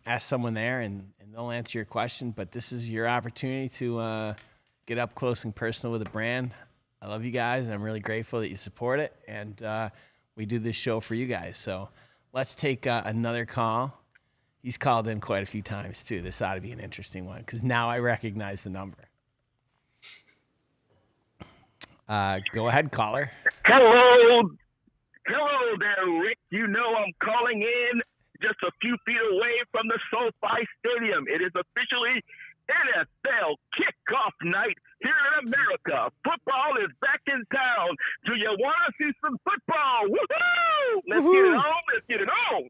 ask someone there and they'll answer your question. But this is your opportunity to get up close and personal with a brand. I love you guys, and I'm really grateful that you support it. And we do this show for you guys. So let's take another call. He's called in quite a few times, too. This ought to be an interesting one because now I recognize the number. Go ahead, caller. Hello there, Rick. You know I'm calling in just a few feet away from the SoFi Stadium. It is officially NFL kickoff night here in America. Football is back in town. Do you want to see some football? Woohoo! Let's get it on. Let's get it on.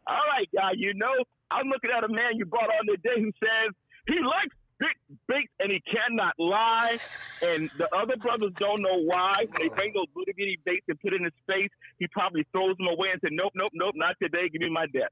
All right, guy. You know, I'm looking at a man you brought on today who says he likes big baits and he cannot lie. And the other brothers don't know why. When they bring those little bitty baits and put it in his face, he probably throws them away and says, nope, not today. Give me my debt.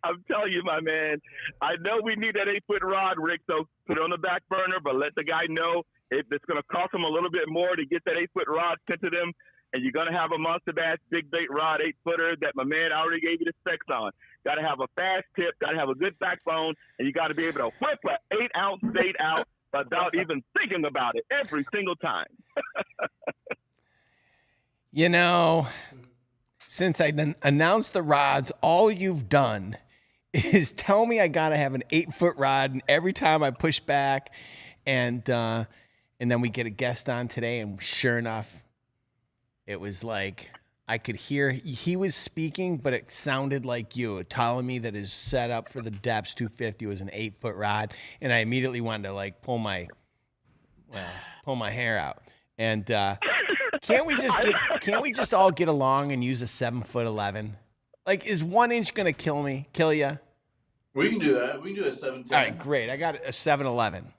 I'm telling you, my man, I know we need that 8-foot rod, Rick, so put it on the back burner, but let the guy know if it's going to cost him a little bit more to get that 8-foot rod sent to them. And you're going to have a Monster Bass big bait rod 8-footer that my man already gave you the specs on. Got to have a fast tip, got to have a good backbone, and you got to be able to whip an 8-ounce bait out without even thinking about it every single time. You know, since I announced the rods, all you've done is tell me I got to have an 8-foot rod, and every time I push back, and then we get a guest on today, and sure enough, it was like I could hear he was speaking, but it sounded like you telling me that his setup for the Depths 250 was an 8-foot rod, and I immediately wanted to like pull my hair out. And can't we just all get along and use a 7'11"? Like, is 1 inch gonna kill you? We can do that. We can do a 710. All right, great. I got a 7-Eleven.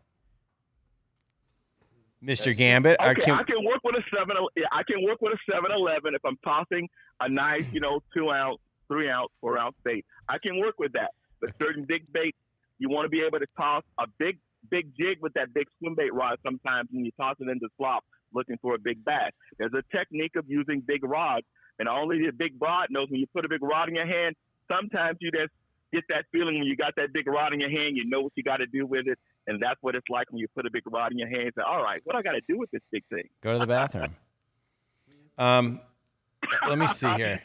Mr. That's Gambit, Okay, I can work with a 7. Yeah, I can work with a 7-Eleven if I'm tossing a nice, 2-ounce, 3-ounce, 4-ounce bait. I can work with that. But certain big baits, you want to be able to toss a big jig with that big swim bait rod sometimes when you toss it into slop looking for a big bass. There's a technique of using big rods, and only the big rod knows when you put a big rod in your hand, sometimes you just get that feeling when you got that big rod in your hand, you know what you got to do with it. And that's what it's like when you put a big rod in your hand and say, all right, what I got to do with this big thing? go to the bathroom. Let me see here.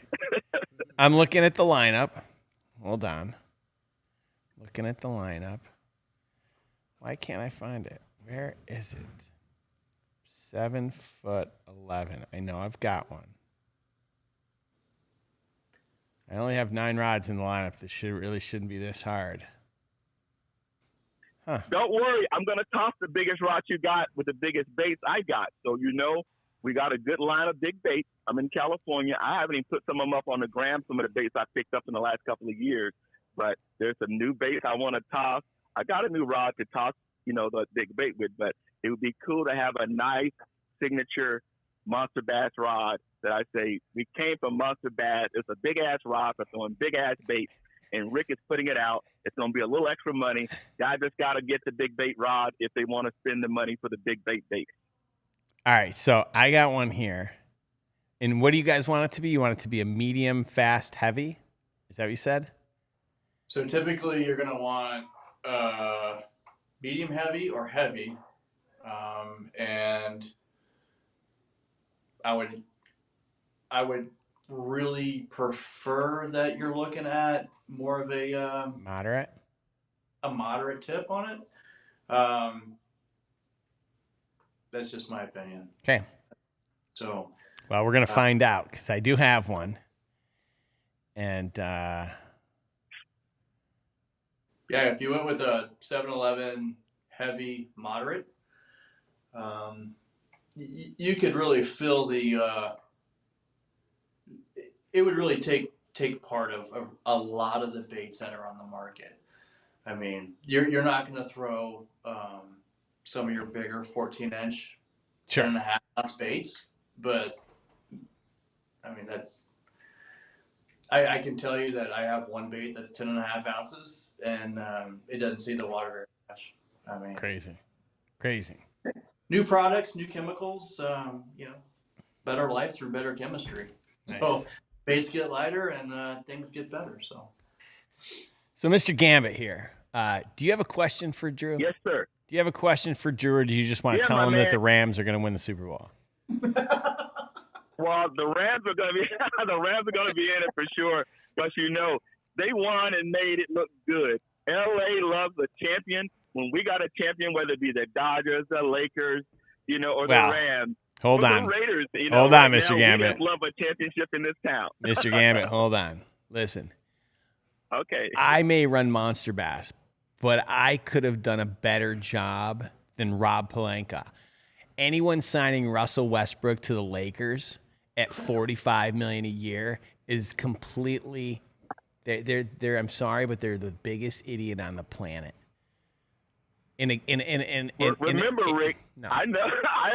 I'm looking at the lineup. Hold on. Looking at the lineup. Why can't I find it? Where is it? 7'11". I know I've got one. I only have 9 rods in the lineup. This really shouldn't be this hard. Huh. Don't worry, I'm going to toss the biggest rod you got with the biggest baits I got. So, we got a good line of big baits. I'm in California. I haven't even put some of them up on the gram, some of the baits I picked up in the last couple of years. But there's some new baits I want to toss. I got a new rod to toss, the big bait with, but it would be cool to have a nice signature Monster Bass rod that I say, we came from Monster Bass. It's a big-ass rod for throwing big-ass baits. And Rick is putting it out. It's going to be a little extra money. Guys just got to get the big bait rod if they want to spend the money for the big bait bait. All right, so I got one here. And what do you guys want it to be? You want it to be a medium, fast, heavy? Is that what you said? So typically you're going to want medium heavy or heavy. And I would really prefer that you're looking at more of a Moderate? a moderate tip on it. That's just my opinion. Okay. So, well, we're going to find out because I do have one. And yeah, if you went with a 7-Eleven heavy moderate, you could really feel it would really take part of a lot of the baits that are on the market. I mean, you're not going to throw some of your bigger 14-inch, sure. 10.5-ounce baits, but I mean I can tell you that I have one bait that's 10.5 ounces, and it doesn't see the water very much. I mean, crazy. New products, new chemicals, better life through better chemistry. Nice. So baits get lighter and things get better. So Mr. Gambit here, do you have a question for Drew? Yes, sir. Do you have a question for Drew, or do you just want to tell him that the Rams are going to win the Super Bowl? Well, the Rams are going to be in it for sure, because they won and made it look good. LA loves a champion. When we got a champion, whether it be the Dodgers, the Lakers, or the Rams. Hold on. The Raiders, hold on, Mr. Gambit. We just love a championship in this town. Mr. Gambit, hold on. Listen. Okay. I may run Monster Bass, but I could have done a better job than Rob Pelinka. Anyone signing Russell Westbrook to the Lakers at $45 million a year is completely they're I'm sorry, but they're the biggest idiot on the planet. Remember, Rick, no. I know, I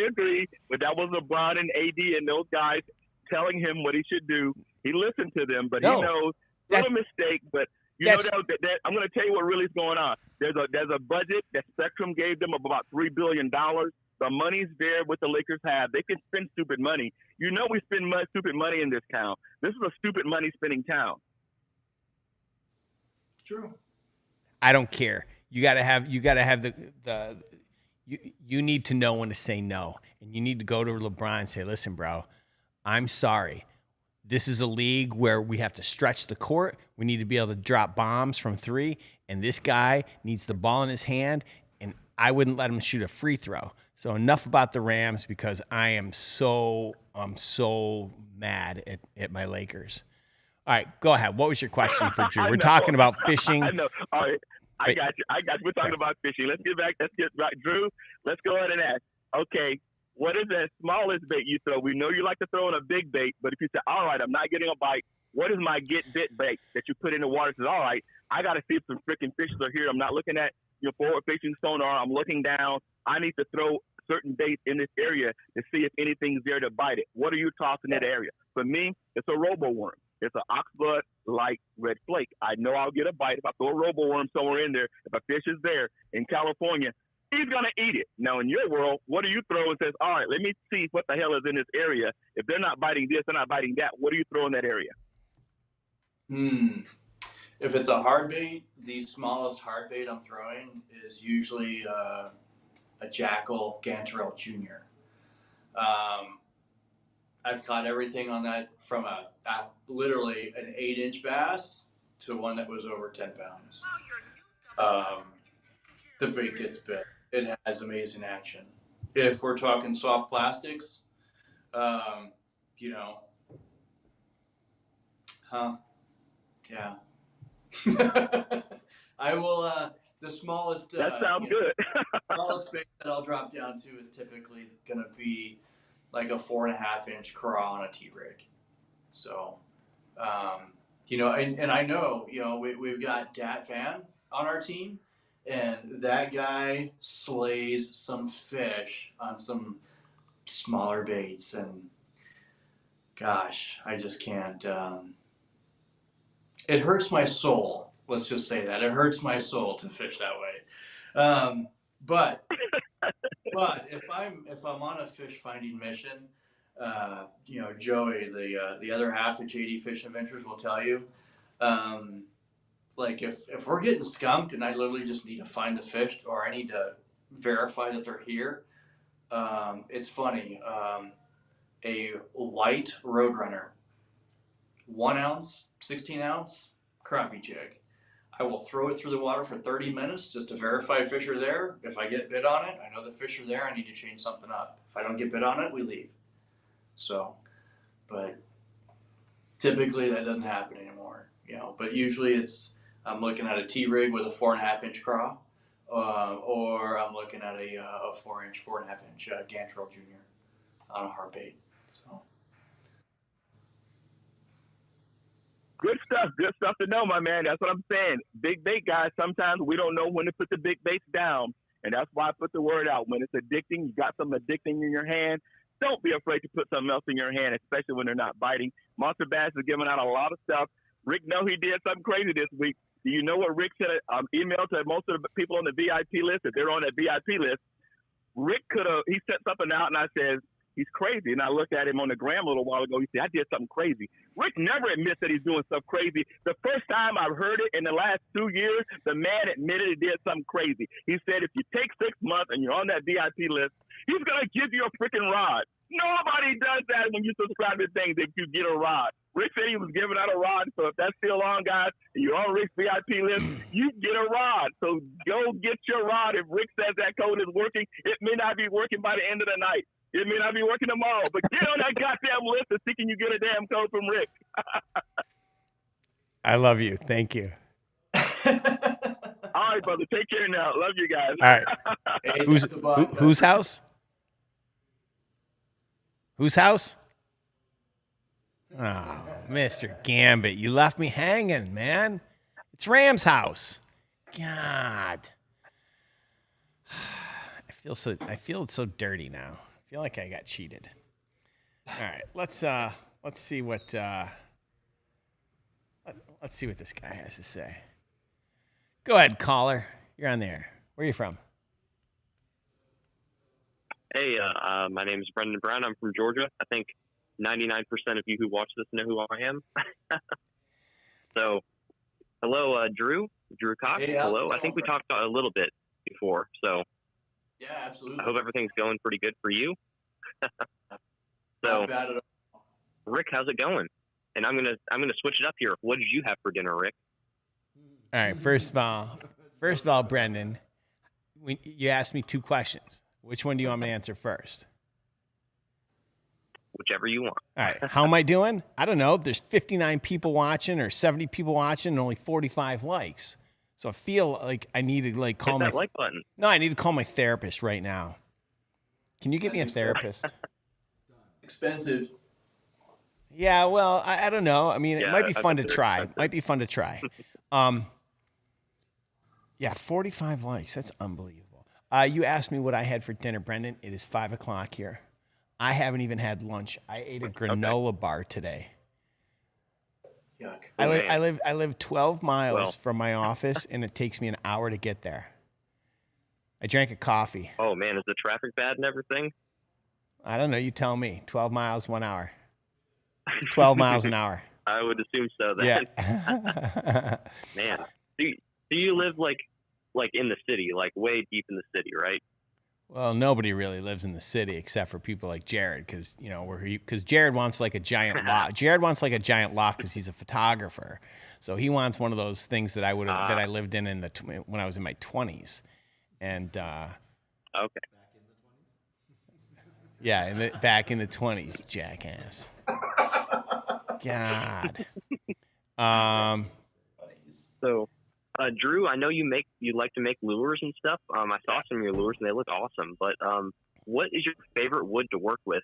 agree, but that was LeBron and AD and those guys telling him what he should do. He listened to them, but he knows it's a mistake. But that I'm going to tell you what really is going on. There's a budget that Spectrum gave them of about $3 billion. The money's there. What the Lakers have, they can spend stupid money. We spend stupid money in this town. This is a stupid money spending town. True. I don't care. You gotta have you need to know when to say no. And you need to go to LeBron and say, listen, bro, I'm sorry. This is a league where we have to stretch the court. We need to be able to drop bombs from 3. And this guy needs the ball in his hand, and I wouldn't let him shoot a free throw. So enough about the Rams, because I'm so mad at my Lakers. All right, go ahead. What was your question for Drew? We're talking about fishing. I know. All right. I got you. We're talking about fishing. Let's get back. Drew, let's go ahead and ask. Okay, what is the smallest bait you throw? We know you like to throw in a big bait, but if you say, all right, I'm not getting a bite, what is my get bit bait that you put in the water? Says, all right, I got to see if some freaking fishes are here. I'm not looking at your forward-facing sonar. I'm looking down. I need to throw certain baits in this area to see if anything's there to bite it. What are you tossing in that area? For me, it's a robo-worm. It's an oxblood-like red flake. I know I'll get a bite if I throw a robo-worm somewhere in there. If a fish is there in California, he's going to eat it. Now, in your world, what do you throw and says, all right, let me see what the hell is in this area. If they're not biting this, they're not biting that. What do you throw in that area? If it's a hard bait, the smallest hard bait I'm throwing is usually a Jackal Gantarelle Jr. I've caught everything on that from a literally an 8-inch bass to one that was over 10 pounds. The bait gets big. It has amazing action. If we're talking soft plastics, yeah. I will. The smallest. That sounds good. Smallest bait that I'll drop down to is typically going to be like a 4.5-inch craw on a T-rig. So, and I know, we've got Dat Van on our team, and that guy slays some fish on some smaller baits, and gosh, I just can't. It hurts my soul. Let's just say that it hurts my soul to fish that way. But if I'm on a fish finding mission, Joey, the other half of JD Fish Adventures will tell you, like if we're getting skunked and I literally just need to find the fish or I need to verify that they're here, it's funny. A white Roadrunner, 1 ounce, 16 ounce crappie jig. I will throw it through the water for 30 minutes just to verify fish are there. If I get bit on it, I know the fish are there. I need to change something up. If I don't get bit on it, we leave. So, but typically that doesn't happen anymore, But usually I'm looking at a T-rig with a 4.5-inch craw, or I'm looking at a 4.5-inch Gantarelle Jr. on a hard bait. So. Good stuff to know, my man. That's what I'm saying. Big bait guys, sometimes we don't know when to put the big baits down. And that's why I put the word out. When it's addicting, you got something addicting in your hand, don't be afraid to put something else in your hand, especially when they're not biting. Monster Bass is giving out a lot of stuff. Rick know he did something crazy this week. Do you know what Rick sent an email to most of the people on the VIP list? If they're on that VIP list, Rick he sent something out, and I said, he's crazy. And I looked at him on the gram a little while ago. He said, I did something crazy. Rick never admits that he's doing stuff crazy. The first time I've heard it in the last 2 years, the man admitted he did something crazy. He said, if you take 6 months and you're on that VIP list, he's going to give you a freaking rod. Nobody does that when you subscribe to things that you get a rod. Rick said he was giving out a rod, so if that's still on, guys, and you're on Rick's VIP list, you get a rod. So go get your rod. If Rick says that code is working, it may not be working by the end of the night. It may not be working tomorrow, but get on that goddamn list and see can you get a damn code from Rick. I love you. Thank you. All right, brother. Take care now. Love you guys. All right. Hey, Whose house? Whose house? Oh, Mr. Gambit, you left me hanging, man. It's Ram's house. God. I feel so dirty now. I feel like I got cheated. All right, let's see what this guy has to say. Go ahead, caller. You're on the air. Where are you from? Hey, my name is Brendan Brown. I'm from Georgia. I think 99% of you who watch this know who I am. So, hello, Drew Cox. Hey, hello. I think we talked a little bit before. So, yeah, absolutely. I hope everything's going pretty good for you. So, not bad at all. Rick, how's it going? And I'm gonna switch it up here. What did you have for dinner, Rick? All right. First of all, Brendan, you asked me 2 questions. Which one do you want me to answer first? Whichever you want. All right. How am I doing? I don't know. There's 59 people watching or 70 people watching and only 45 likes. So I feel like I need to call Hit that like button. No, I need to call my therapist right now. Can you get me a therapist? Expensive. Yeah, well, I don't know. I mean, it Yeah, might be I fun to think they're try. expensive. Might be fun to try. Yeah, 45 likes. That's unbelievable. You asked me what I had for dinner, Brendan. It is 5 o'clock here. I haven't even had lunch. I ate a granola bar today. Yuck. I live 12 miles from my office, and it takes me an hour to get there. I drank a coffee. Oh man, is the traffic bad and everything? I don't know. You tell me. 12 miles, 1 hour. 12 miles an hour. I would assume so. Then. Yeah. Man, do you live like in the city, like way deep in the city, right? Well, nobody really lives in the city except for people like Jared, because Jared wants like a giant lot. Jared wants like a giant lot because he's a photographer, so he wants one of those things that I lived in when I was in my 20s, and okay, yeah, back in the 20s, jackass. God. So. Drew, I know you like to make lures and stuff. I saw some of your lures and they look awesome. But what is your favorite wood to work with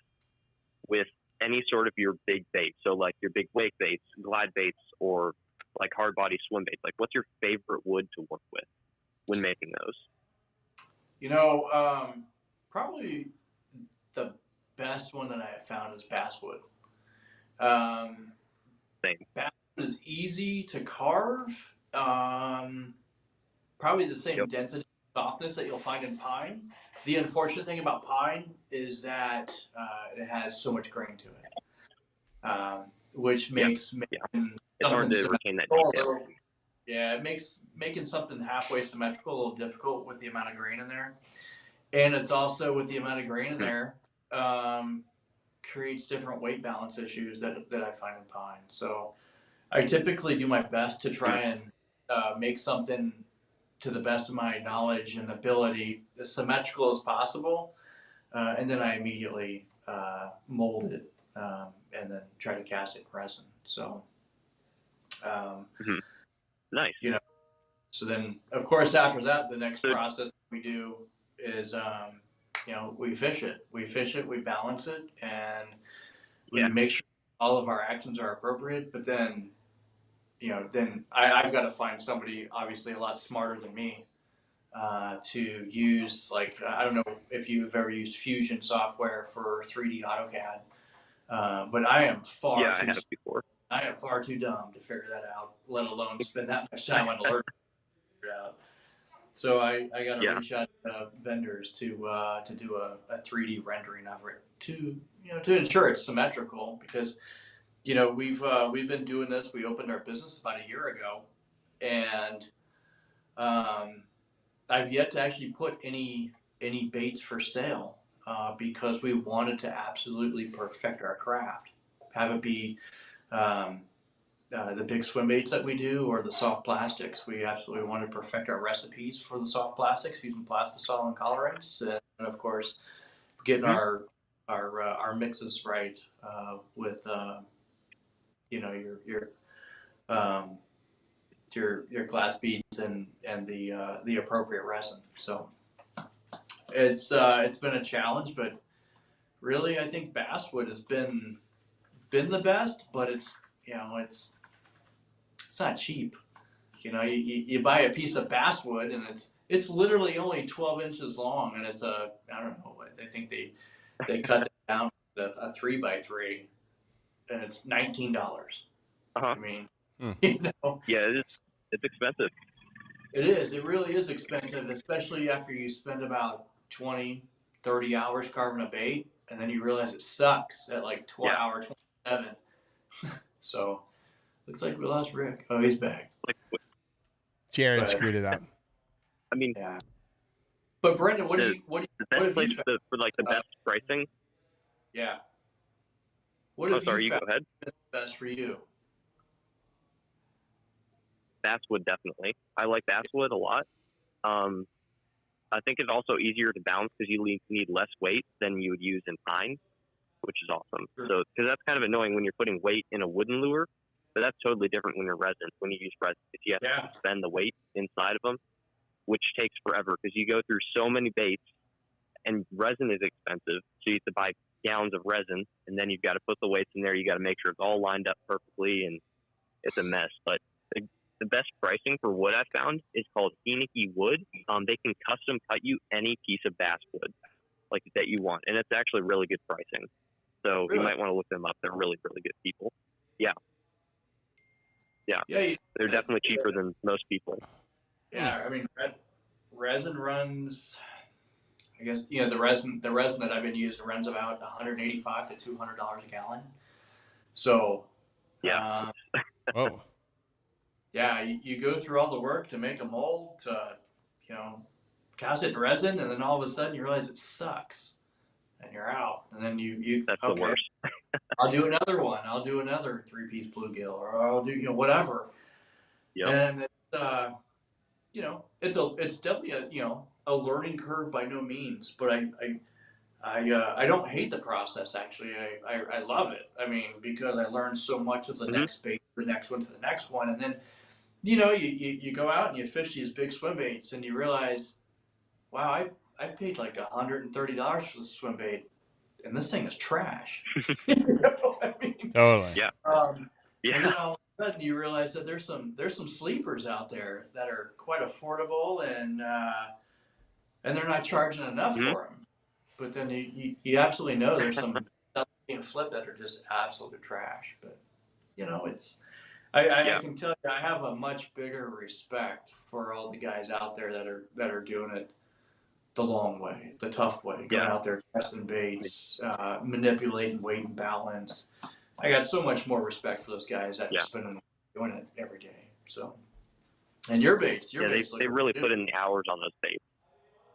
any sort of your big bait? So like your big wake baits, glide baits, or like hard body swim baits. Like what's your favorite wood to work with when making those? You know, probably the best one that I have found is basswood. Same. Basswood is easy to carve. Probably the same density and softness that you'll find in pine. The unfortunate thing about pine is that it has so much grain to it, which makes it's hard to retain that detail. Yeah, it makes making something halfway symmetrical a little difficult with the amount of grain in there, and it's also with the amount of grain in there creates different weight balance issues that I find in pine. So I typically do my best to try and make something to the best of my knowledge and ability as symmetrical as possible, and then I immediately mold it and then try to cast it in resin. So, nice. You know, so then of course after that, the next process we do is we fish it, we balance it, and we make sure all of our actions are appropriate. But then then I've got to find somebody obviously a lot smarter than me to use, like, I don't know if you've ever used Fusion software for 3D AutoCAD, but I am far too dumb to figure that out, let alone spend that much time on alert to figure it out. So I got to reach out to vendors to do a 3D rendering of it to ensure it's symmetrical, because we've been doing this. We opened our business about a year ago, and I've yet to actually put any baits for sale because we wanted to absolutely perfect our craft. Have it be the big swim baits that we do or the soft plastics. We absolutely want to perfect our recipes for the soft plastics using plastisol and colorants, and of course getting our mixes right with your glass beads and the appropriate resin. So it's been a challenge, but really I think basswood has been the best, but it's not cheap. You buy a piece of basswood and it's literally only 12 inches long, and it's I don't know, I think they cut it down to a 3x3, and it's $19. I mean, yeah, it's expensive. It is. It really is expensive, especially after you spend about 20, 30 hours carving a bait, and then you realize it sucks at like hour 27. So, looks like we lost Rick. Oh, he's back. Jared screwed it up. I mean, but Brendan, what have you for like the best pricing? Yeah. What have you go ahead. Best for you? Basswood, definitely. I like basswood a lot. I think it's also easier to balance because you need less weight than you would use in pine, which is awesome. Sure. So, because that's kind of annoying when you're putting weight in a wooden lure, but that's totally different when you're resin. When you use resin, you have to spend the weight inside of them, which takes forever because you go through so many baits, and resin is expensive. So you have to buy gallons of resin, and then you've got to put the weights in there. You got to make sure it's all lined up perfectly, and it's a mess. But the best pricing for wood I found is called Heineke Wood. They can custom cut you any piece of bass wood like that you want, and it's actually really good pricing. So Really? you might want to look them up. They're really, really good people. Yeah. Yeah, They're definitely cheaper than most people. yeah. I mean, resin runs. I guess the resin that I've been using runs about $185 to $200 a gallon. So Yeah. Whoa. yeah, you go through all the work to make a mold, to cast it in resin, and then all of a sudden you realize it sucks, and you're out. And then you That's okay, the worst. I'll do another one. I'll do another 3-piece bluegill, or I'll do whatever. Yep. And it's definitely a learning curve by no means, but I don't hate the process. Actually, I love it. I mean, because I learned so much of the next bait, the next one to the next one, and then you go out and you fish these big swim baits, and you realize, wow, I paid like $130 for the swim bait, and this thing is trash. You know what I mean? Totally. Yeah. And then all of a sudden you realize that there's some sleepers out there that are quite affordable, and they're not charging enough for them. But then you absolutely know there's some stuff being flipped that are just absolute trash. But it's I can tell you I have a much bigger respect for all the guys out there that are doing it the long way, the tough way, going out there testing baits, manipulating weight and balance. I got so much more respect for those guys that are spending doing it every day. So, and your baits, they really put in the hours on those baits.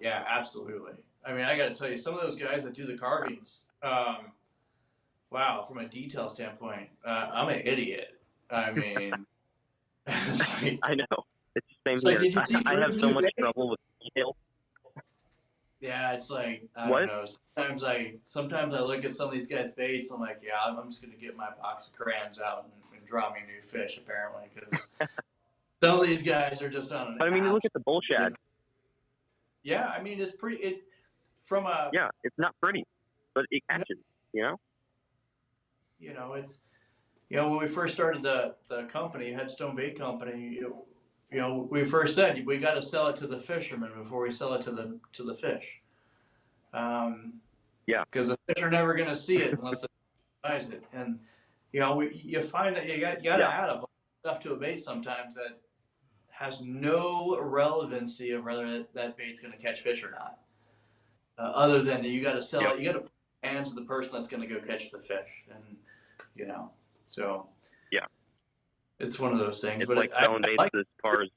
Yeah, absolutely. I mean, I got to tell you, some of those guys that do the carvings, wow, from a detail standpoint, I'm an idiot. I mean, it's like, I know. It's the same it's here. like, did you see I have Drew's so new much bait? trouble with detail. Yeah, it's like, I What? don't know. Sometimes I look at some of these guys' baits. I'm like, yeah, I'm just gonna get my box of crayons out and draw me a new fish. Apparently, because some of these guys are just on an. But I mean, you look at the bull shad. Yeah, I mean, it's pretty. From a. Yeah, it's not pretty, but it catches. It's. When we first started the company, Headstone Bait Company, we first said we got to sell it to the fishermen before we sell it to the fish. Because the fish are never going to see it unless they buys it, and you find that you got to add a bunch of stuff to a bait sometimes that has no relevancy of whether that bait's going to catch fish or not. Other than that, you got to sell it, you got to put it in the hands of the person that's going to go catch the fish, and so it's one of those things. It's but like selling baits as far as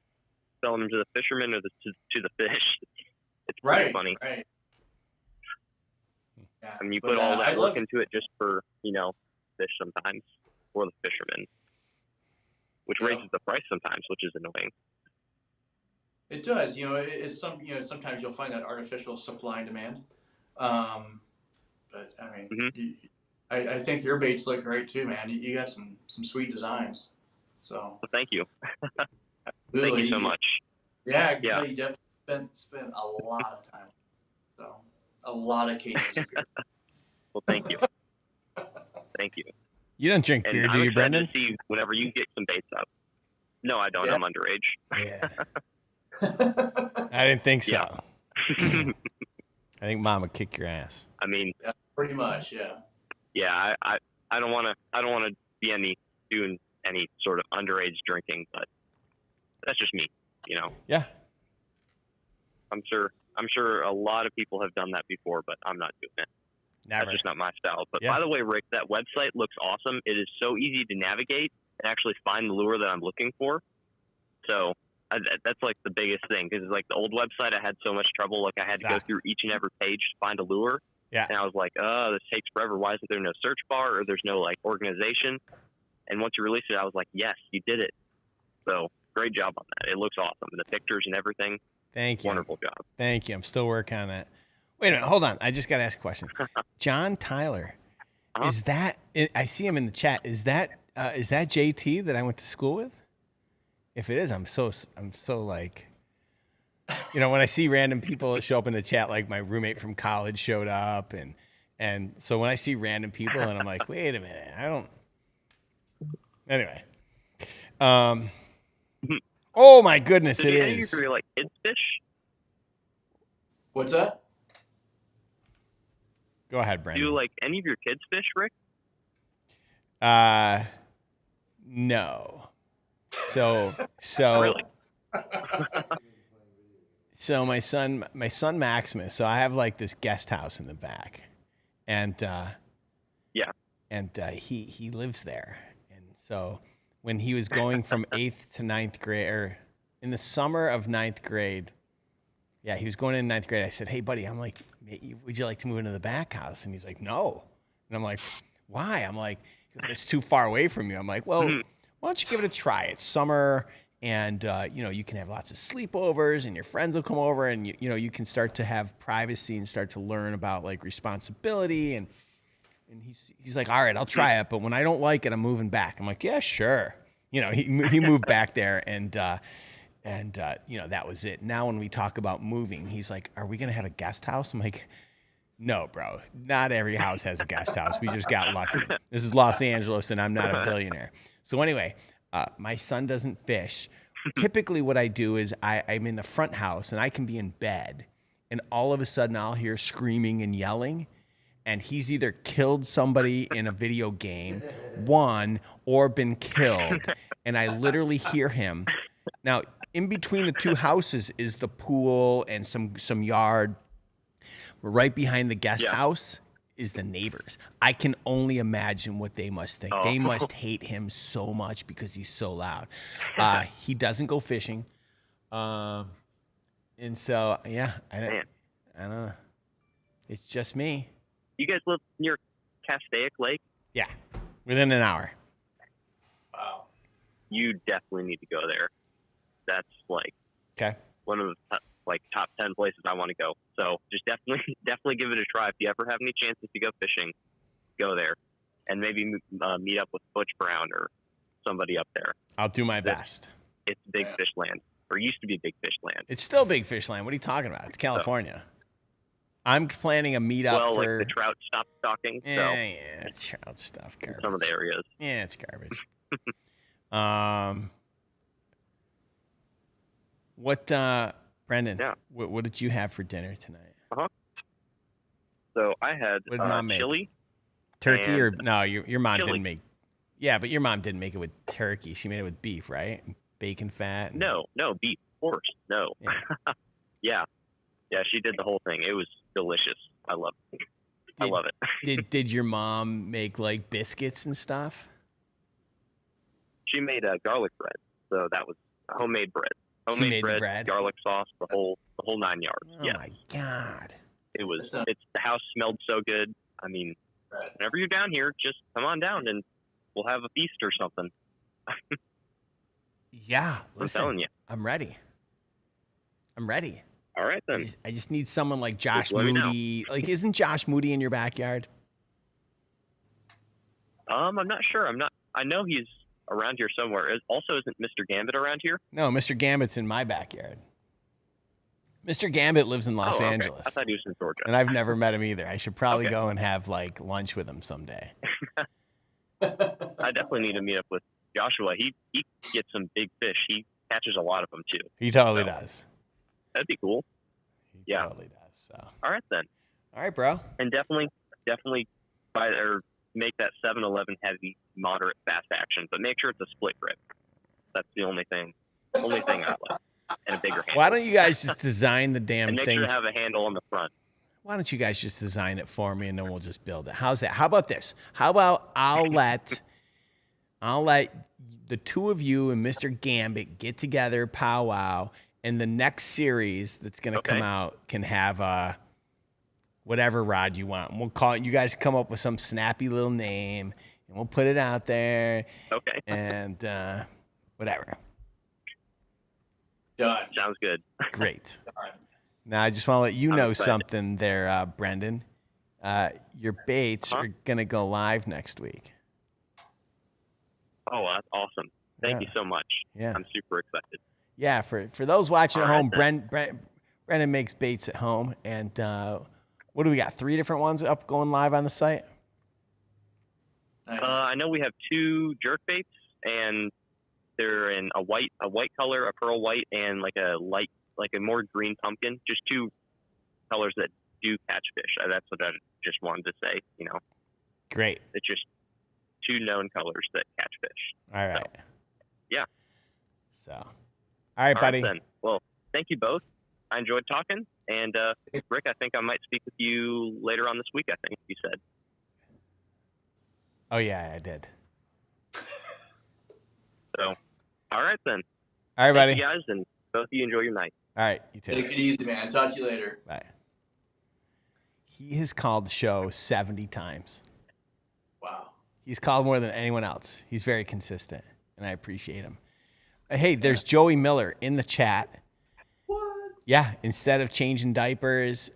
selling them to the fishermen or to the fish. It's pretty funny. Right. Yeah, I mean, you put all that work into it just for fish sometimes, or the fishermen, which raises the price sometimes, which is annoying. It does. It's sometimes you'll find that artificial supply and demand. But I mean, I think your baits look great too, man. You got some sweet designs. So. Well, thank you. Really, thank you so much. Yeah, I can tell you definitely spent a lot of time. So a lot of cases of beer. Well, thank you. Thank you. You don't drink beer, do you, Brendan? To see whenever you get some baits up. No, I don't. I'm underage. Yeah. I didn't think so. Yeah. I think Mom would kick your ass. I mean, pretty much, yeah. Yeah, I don't want to be doing any sort of underage drinking, but that's just me, Yeah. I'm sure a lot of people have done that before, but I'm not doing it. Never. That's just not my style. But by the way, Rick, that website looks awesome. It is so easy to navigate and actually find the lure that I'm looking for. So that's like the biggest thing, because like the old website, I had so much trouble. Like I had to go through each and every page to find a lure. Yeah. And I was like, oh, this takes forever. Why isn't there no search bar, or there's no like organization? And once you released it, I was like, yes, you did it. So great job on that. It looks awesome. The pictures and everything. Thank you. Wonderful job. Thank you. I'm still working on that. Wait a minute. Hold on. I just got to ask a question. John Tyler, is that, I see him in the chat. Is that JT that I went to school with? If it is, I'm so like, when I see random people show up in the chat, like my roommate from college showed up. And so when I see random people and I'm like, wait a minute, anyway. Oh my goodness, So it do any is. of your like kids fish? What's that? Go ahead, Brandon. Do like any of your kids fish, Rick? No. So Really? So my son Maximus. So I have like this guest house in the back, and Yeah. and he lives there. And so when he was going from 8th to 9th grade, or in the summer of 9th grade, yeah, he was going in 9th grade. I said, "Hey, buddy, I'm like, would you like to move into the back house?" And he's like, "No." And I'm like, "Why?" I'm like, "It's too far away from you." I'm like, "Well, why don't you give it a try? It's summer, and you can have lots of sleepovers, and your friends will come over, and you can start to have privacy and start to learn about like responsibility." And he's like, "All right, I'll try it, but when I don't like it, I'm moving back." I'm like, "Yeah, sure." He moved back there, and that was it. Now when we talk about moving, he's like, "Are we gonna have a guest house?" I'm like, "No, bro. Not every house has a guest house. We just got lucky. This is Los Angeles, and I'm not a billionaire." So anyway, my son doesn't fish. Typically, what I do is I'm in the front house, and I can be in bed, and all of a sudden I'll hear screaming and yelling, and he's either killed somebody in a video game, won, or been killed, and I literally hear him. Now, in between the two houses is the pool and some yard. Right behind the guest house is the neighbors. I can only imagine what they must think. They must hate him so much because he's so loud. He doesn't go fishing. And so, yeah, I don't know. It's just me. You guys live near Castaic Lake? Yeah, within an hour. Wow. You definitely need to go there. That's like one of the top 10 places I want to go. So just definitely give it a try. If you ever have any chances to go fishing, go there, and maybe meet up with Butch Brown or somebody up there. I'll do my best. It's big fish land, or used to be big fish land. It's still big fish land. What are you talking about? It's California. I'm planning a meetup for... like the trout stopped stocking. Yeah, it's trout stuff. Garbage. In some of the areas. Yeah, it's garbage. Brendan, what did you have for dinner tonight? So I had chili. Turkey or... No, your mom didn't make... Yeah, but your mom didn't make it with turkey. She made it with beef, right? Bacon fat. And... No, beef. Of course. No. Yeah. Yeah, she did the whole thing. It was delicious. I love it. I love it. Did your mom make like biscuits and stuff? She made garlic bread, so that was homemade bread. Homemade bread, garlic sauce, the whole 9 yards. Oh my God! It's the house smelled so good. I mean, whenever you're down here, just come on down and we'll have a feast or something. Yeah, listen, I'm telling you, I'm ready. All right then. I just need someone like Josh Moody. Like, isn't Josh Moody in your backyard? I'm not sure. I know he's around here somewhere. Isn't Mr. Gambit around here? No, Mr. Gambit's in my backyard. Mr. Gambit lives in Los Angeles. I thought he was in Georgia. And I've never met him either. I should probably go and have like lunch with him someday. I definitely need to meet up with Joshua. He gets some big fish. He catches a lot of them too. He totally does. That'd be cool. He totally does. So. All right then. All right, bro. And definitely buy or make that 7-Eleven heavy, moderate, fast action, but make sure it's a split grip. That's the only thing I like. And a bigger handle. Why don't you guys just design the damn and make thing? Sure to have a handle on the front. Why don't you guys just design it for me and then we'll just build it? How's that? How about this? How about I'll let the two of you and Mr. Gambit get together, powwow, and the next series that's going to come out can have whatever rod you want. And we'll call it, you guys come up with some snappy little name, and we'll put it out there. Okay. And whatever. Done. Sounds good. Great. Now, I just want to let you know something there, Brendan. Your baits are going to go live next week. Oh, that's awesome. Thank you so much. Yeah. I'm super excited. Yeah, for those watching at home, then. Brendan makes baits at home. And what do we got? 3 different ones up going live on the site? Nice. I know we have 2 jerk baits and They're in a white color, a pearl white, and like a more green pumpkin. Just two colors that do catch fish. That's what I just wanted to say. Great. It's just two known colors that catch fish. All right. So, yeah. So, all right, buddy. Then. Well, thank you both. I enjoyed talking. And Rick, I think I might speak with you later on this week, I think you said. Oh, yeah, I did. So, all right, then. All right, buddy. Thank you guys, and both of you enjoy your night. All right, you too. Take it easy, man. Talk to you later. Bye. He has called the show 70 times. Wow. He's called more than anyone else. He's very consistent, and I appreciate him. Hey, there's Joey Miller in the chat. What? Yeah, instead of changing diapers,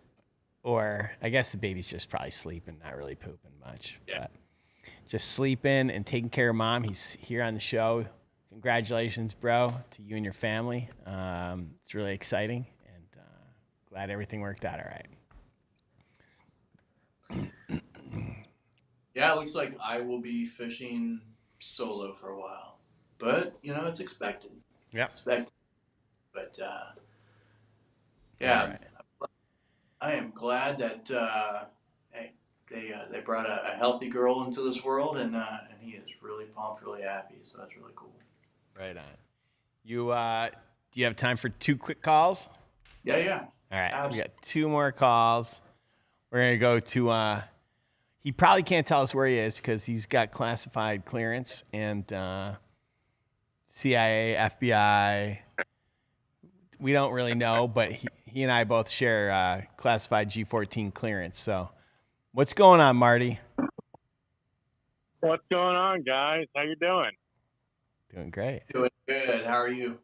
or I guess the baby's just probably sleeping, not really pooping much. Yeah. But just sleeping and taking care of mom. He's here on the show. Congratulations, bro, to you and your family. It's really exciting, and glad everything worked out all right. Yeah, it looks like I will be fishing solo for a while, but it's expected. Yeah. Expected. But yeah, Right. I am glad that they brought a healthy girl into this world, and he is really pumped, really happy. So that's really cool. Right on. You do you have time for 2 quick calls? Yeah. All right, Absolutely. we got 2 more calls. We're gonna go to. He probably can't tell us where he is because he's got classified clearance and CIA, FBI. We don't really know, but he and I both share classified G14 clearance. So, what's going on, Marty? What's going on, guys? How you doing? Doing great. Doing good. How are you?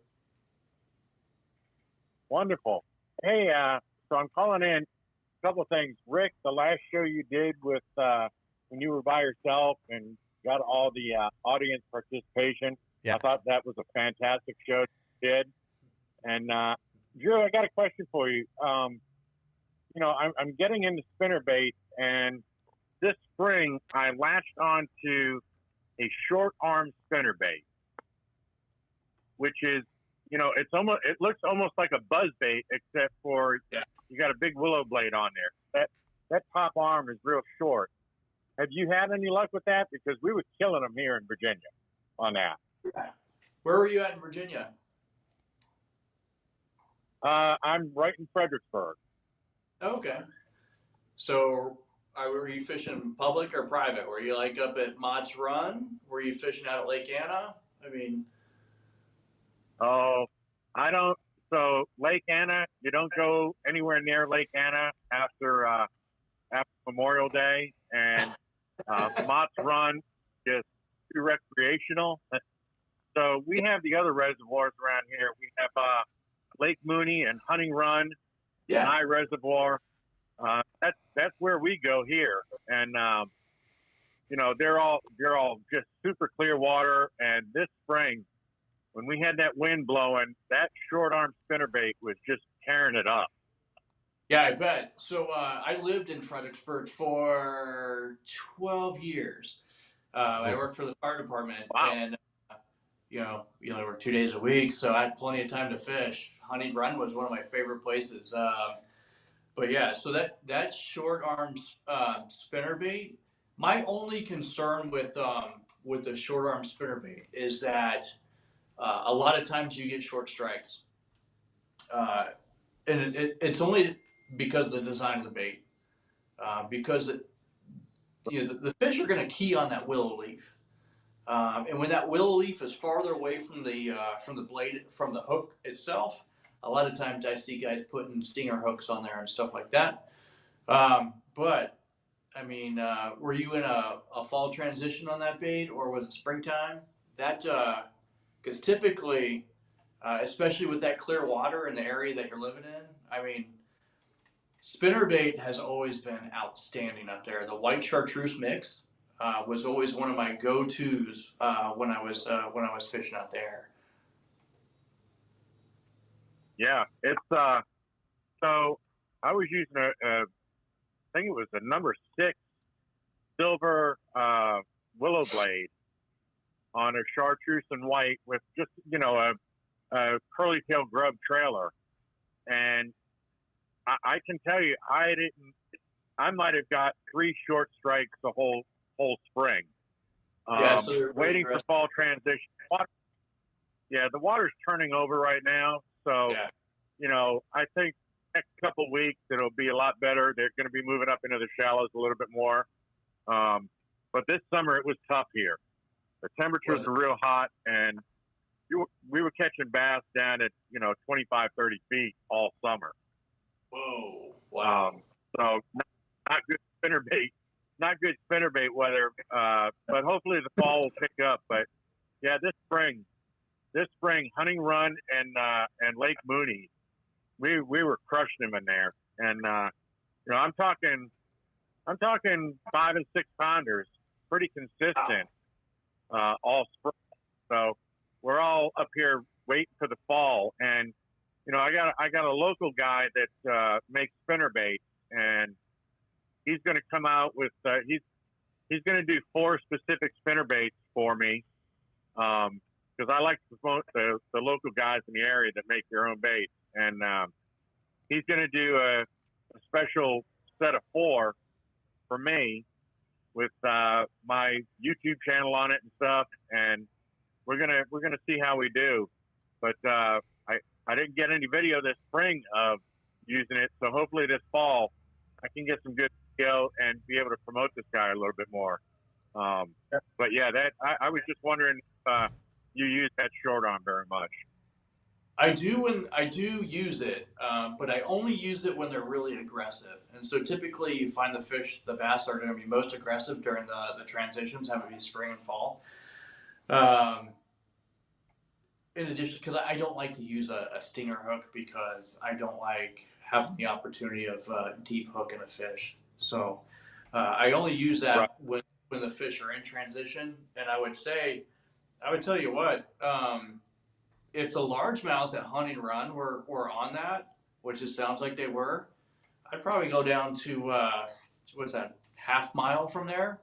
Wonderful. Hey, so I'm calling in a couple of things. Rick, the last show you did with when you were by yourself and got all the audience participation, Yeah. I thought that was a fantastic show you did. And Drew, I got a question for you. I'm getting into spinnerbait, and this spring I latched onto a short arm spinnerbait, which is, it looks almost like a buzz bait, except for you got a big willow blade on there. That top arm is real short. Have you had any luck with that? Because we were killing them here in Virginia on that. Where were you at in Virginia? I'm right in Fredericksburg. Okay. So, were you fishing public or private? Were you like up at Mott's Run? Were you fishing out at Lake Anna? I mean, Oh, I don't. So Lake Anna, you don't go anywhere near Lake Anna after Memorial Day, and Mott's Run is too recreational. So we have the other reservoirs around here. We have Lake Mooney and Hunting Run, yeah. Nye Reservoir. That's where we go here, and they're all just super clear water. And this spring, when we had that wind blowing, that short arm spinnerbait was just tearing it up. Yeah, I bet. So I lived in Fredericksburg for 12 years. I worked for the fire department, Wow. and we only worked 2 days a week, so I had plenty of time to fish. Hunting Run was one of my favorite places. But yeah, so that short arm spinnerbait. My only concern with the short arm spinnerbait is that a lot of times you get short strikes, and it's only because of the design of the bait. Because the fish are going to key on that willow leaf, and when that willow leaf is farther away from the blade, from the hook itself, a lot of times I see guys putting stinger hooks on there and stuff like that. But I mean, were you in a fall transition on that bait, or was it springtime? Because typically, especially with that clear water in the area that you're living in, I mean, spinnerbait has always been outstanding up there. The white chartreuse mix was always one of my go-tos when I was fishing out there. Yeah, it's so I was using I think it was a number 6 silver willow blade on a chartreuse and white with just, a curly tail grub trailer. And I can tell you, I might have got 3 short strikes the whole spring. So waiting for fall transition. The water's turning over right now. So, I think next couple weeks it'll be a lot better. They're going to be moving up into the shallows a little bit more. But this summer it was tough here. The temperatures were real hot, and we were catching bass down at 25, 30 feet all summer. Whoa! Wow. So not good spinnerbait weather. But hopefully the fall will pick up. But yeah, this spring, Hunting Run and Lake Mooney, we were crushing them in there. And I'm talking 5 and 6 pounders, pretty consistent all spring. So we're all up here waiting for the fall. And I got a local guy that makes spinnerbait, and he's going to come out with he's going to do 4 specific spinnerbaits for me, because I like to promote the local guys in the area that make their own baits. And he's going to do a special set of 4 for me with my YouTube channel on it and stuff. And we're gonna see how we do. But I didn't get any video this spring of using it, so hopefully this fall I can get some good video and be able to promote this guy a little bit more. But yeah, I was just wondering if you use that short arm very much. I do use it, but I only use it when they're really aggressive. And so typically you find the bass are going to be most aggressive during the transitions, having to be spring and fall. In addition, because I don't like to use a stinger hook, because I don't like having the opportunity of deep hooking a fish. So I only use that when the fish are in transition. And I would tell you what, if the largemouth at Hunting Run were on that, which it sounds like they were, I'd probably go down to, what's that, half mile from there,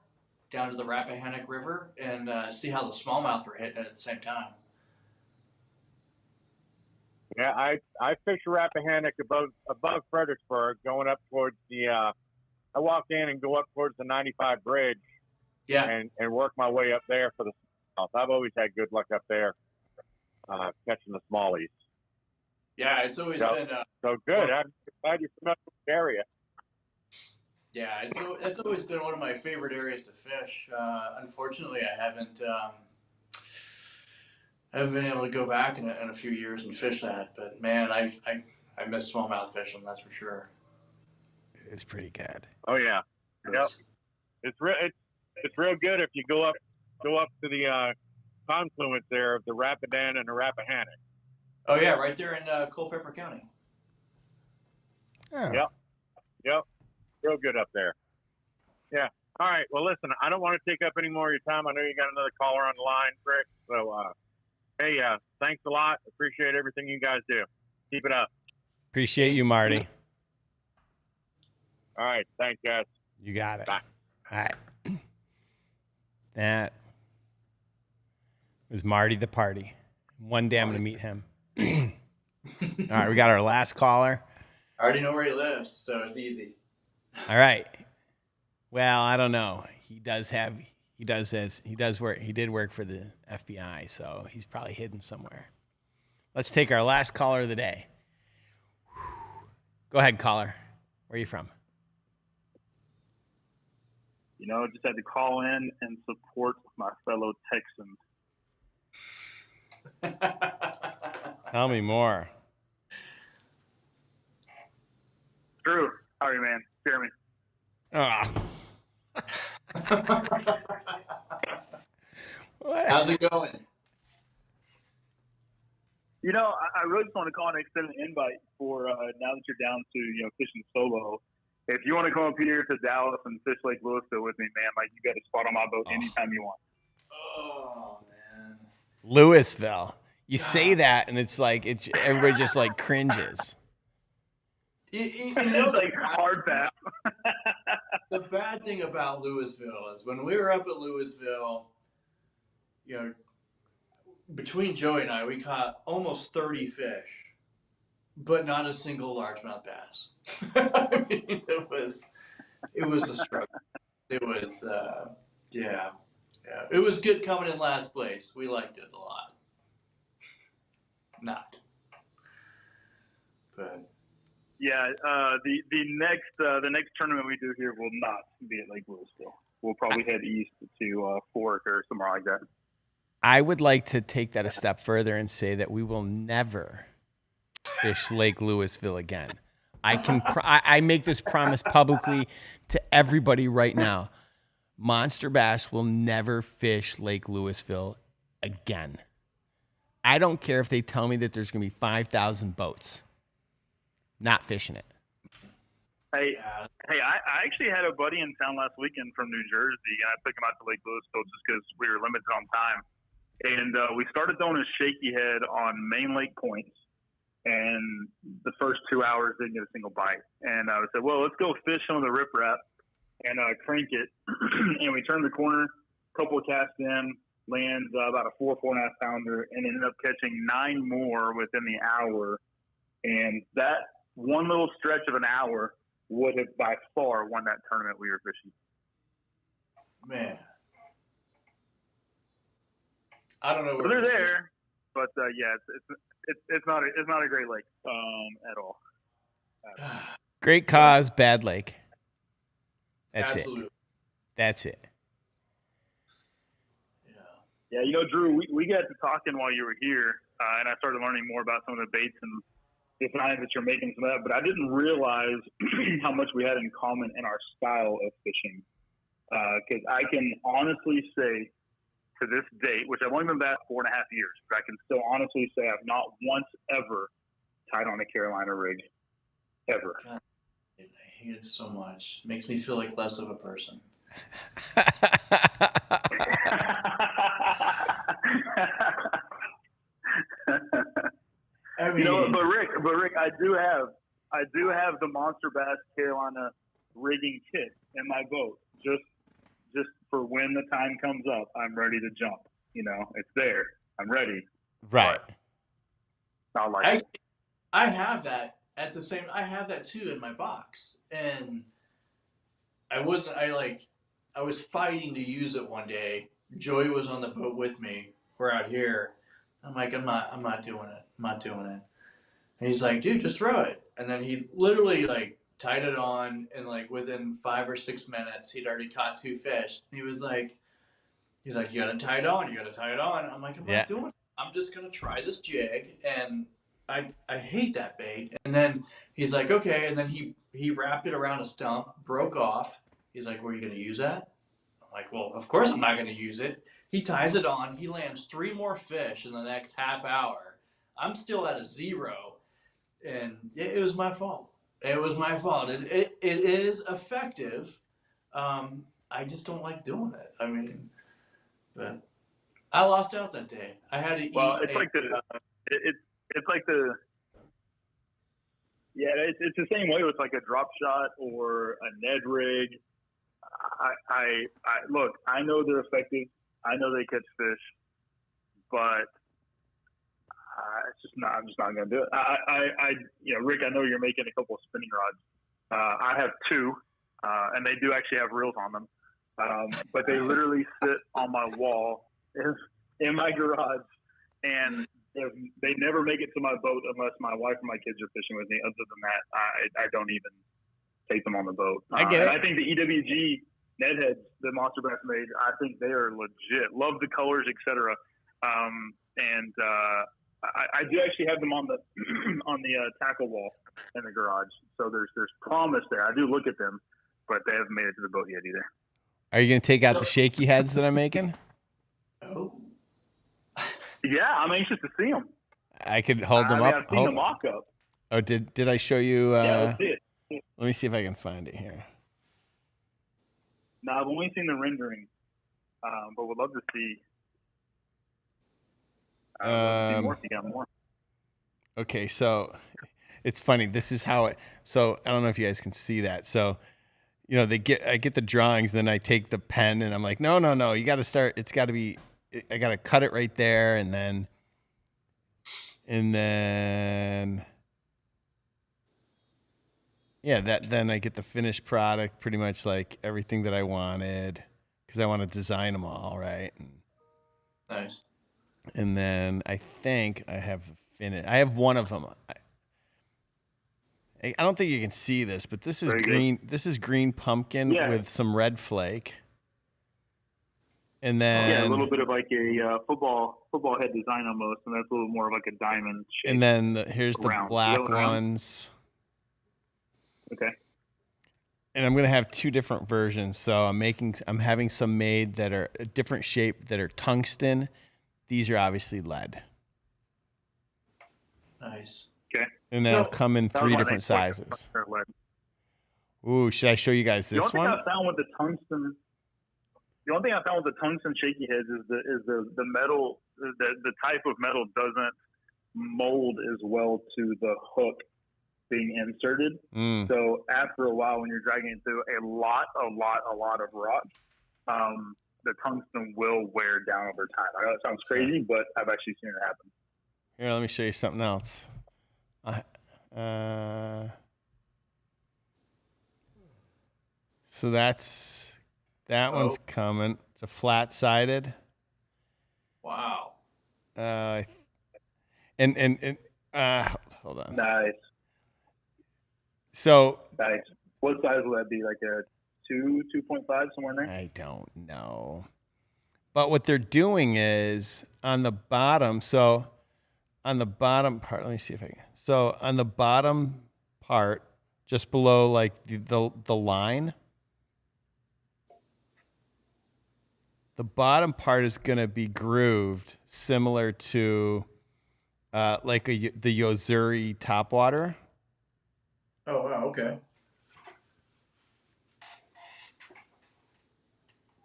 down to the Rappahannock River, and see how the smallmouth are hitting it at the same time. Yeah, I fish Rappahannock above Fredericksburg, going up towards I walk in and go up towards the 95 bridge, and work my way up there for the smallmouth. I've always had good luck up there. Catching the smallies. Yeah, it's always been so good. I'm glad you're familiar with the area. Yeah, it's always been one of my favorite areas to fish. Unfortunately, I haven't been able to go back in a few years and fish that. But man, I miss smallmouth fishing. That's for sure. It's pretty good. Oh yeah, yep. It's real good if you go up to the confluence there of the Rapidan and the Rappahannock. Oh yeah, right there in Culpeper County. Oh. Yep. Real good up there. Yeah. All right. Well, listen, I don't want to take up any more of your time. I know you got another caller on the line, Rick. So, hey, thanks a lot. Appreciate everything you guys do. Keep it up. Appreciate you, Marty. All right. Thanks, guys. You got it. Bye. All right. That was Marty the Party. One day I'm going to meet him. All right, we got our last caller. I already know where he lives, so it's easy. All right. Well, I don't know. He did work for the FBI, so he's probably hidden somewhere. Let's take our last caller of the day. Go ahead, caller. Where are you from? Just had to call in and support my fellow Texans. Tell me more. Drew, how are you, man? Jeremy. How's it going? I really just want to call and extend an invite for now that you're down to fishing solo. If you want to come up here to Dallas and fish Lake Louisville with me, man, you got a spot on my boat anytime you want. Oh man, Louisville. You say that, and it's like everybody just like cringes. You know, like hard pass. The bad thing about Louisville is when we were up at Louisville, between Joey and I, we caught almost 30 fish, but not a single largemouth bass. I mean, it was a struggle. It was, yeah. It was good coming in last place. We liked it a lot. Not. But Yeah, the next tournament we do here will not be at Lake Louisville. We'll probably head east to Fork or somewhere like that. I would like to take that a step further and say that we will never fish Lake Louisville again. I make this promise publicly to everybody right now. Monster Bass will never fish Lake Louisville again. I don't care if they tell me that there's going to be 5,000 boats. Not fishing it. Hey, I actually had a buddy in town last weekend from New Jersey, and I took him out to Lake Louisville just because we were limited on time. And we started throwing a shaky head on main lake points, and the first 2 hours didn't get a single bite. And I said, well, let's go fish some of the riprap and crank it. And we turned the corner, couple of casts in, lands about a 4.5 pounder, and ended up catching 9 more within the hour. And that one little stretch of an hour would have by far won that tournament we were fishing. man, I don't know where But they're this is. there, but yeah, it's not a great lake at all. Great cause, bad lake. That's Absolutely. it. That's it. Yeah, you know, Drew, we got to talking while you were here, and I started learning more about some of the baits and designs that you're making some of that, but I didn't realize how much we had in common in our style of fishing. Because I can honestly say to this date, which I've only been back 4.5 years, but I can still honestly say I've not once ever tied on a Carolina rig. Ever. God, I hate it so much. It makes me feel like less of a person. I mean, You know, but Rick, I do have the Monster Bass Carolina rigging kit in my boat, just for when the time comes up. I'm ready to jump. You know, it's there. I'm ready. Right. Not like I have that at the same. I have that too in my box, and I was fighting to use it one day. Joey was on the boat with me. We're out here. I'm like, I'm not doing it. I'm not doing it. And he's like, dude, just throw it. And then he literally like tied it on, and like within 5 or 6 minutes, he'd already caught 2 fish. He was like, you gotta tie it on. You gotta tie it on. I'm like, I'm not doing it. I'm just gonna try this jig, and I hate that bait. And then he's like, okay. And then he wrapped it around a stump, broke off. He's like, were you gonna use that? I'm like, well, of course I'm not gonna use it. He ties it on. He lands 3 more fish in the next half hour. I'm still at a 0, and it was my fault. It was my fault. It is effective. I just don't like doing it. I mean, but I lost out that day. I had to eat. Well, it's like the it's the same way with like a drop shot or a Ned rig. I look. I know they're effective. I know they catch fish, but it's just not. I'm just not going to do it. You know, Rick, I know you're making a couple of spinning rods. I have 2, and they do actually have reels on them, but they literally sit on my wall in my garage, and they never make it to my boat unless my wife or my kids are fishing with me. Other than that, I don't even take them on the boat. I get it. I think the EWG Ned heads that Monster Bass made, I think they are legit. Love the colors, etc. And I do actually have them on the tackle wall in the garage. So there's promise there. I do look at them, but they haven't made it to the boat yet either. Are you going to take out the shaky heads that I'm making? Oh. Yeah, I'm anxious to see them. I could hold them up. I've seen the mock-up. Oh, did I show you? Yeah, let's see it. Let me see if I can find it here. No, I've only seen the rendering, but would love to see. More if you got more. Okay, so it's funny. This is how it. So I don't know if you guys can see that. So, you know, I get the drawings, then I take the pen and I'm like, no, you got to start. It's got to be I got to cut it right there, and then yeah, then I get the finished product, pretty much like everything that I wanted, because I want to design them all right. Nice. And then I think I have I have one of them. I don't think you can see this, but this is Very green. This is green pumpkin with some red flake. And then a little bit of like a football head design almost, and that's a little more of like a diamond shape. And then here's the round. black ones. Okay. And I'm gonna have two different versions. So I'm having some made that are a different shape that are tungsten. These are obviously lead. Nice. Okay. And they'll come in 3 different sizes. Ooh, should I show you guys this one? The only thing I found with the tungsten shaky heads is the metal, the type of metal doesn't mold as well to the hook being inserted. So after a while, when you're dragging it through a lot of rock, the tungsten will wear down over time. I know it sounds crazy, but I've actually seen it happen. Here, let me show you something else. So that one's coming. It's a flat-sided. Wow. And hold on. Nice. So nice. What size will that be? Like a 2.5, somewhere in there? I don't know. But what they're doing is on the bottom. So on the bottom part, let me see if I can. So on the bottom part, just below like the line, the bottom part is going to be grooved similar to like the Yozuri topwater. Oh, wow. Okay.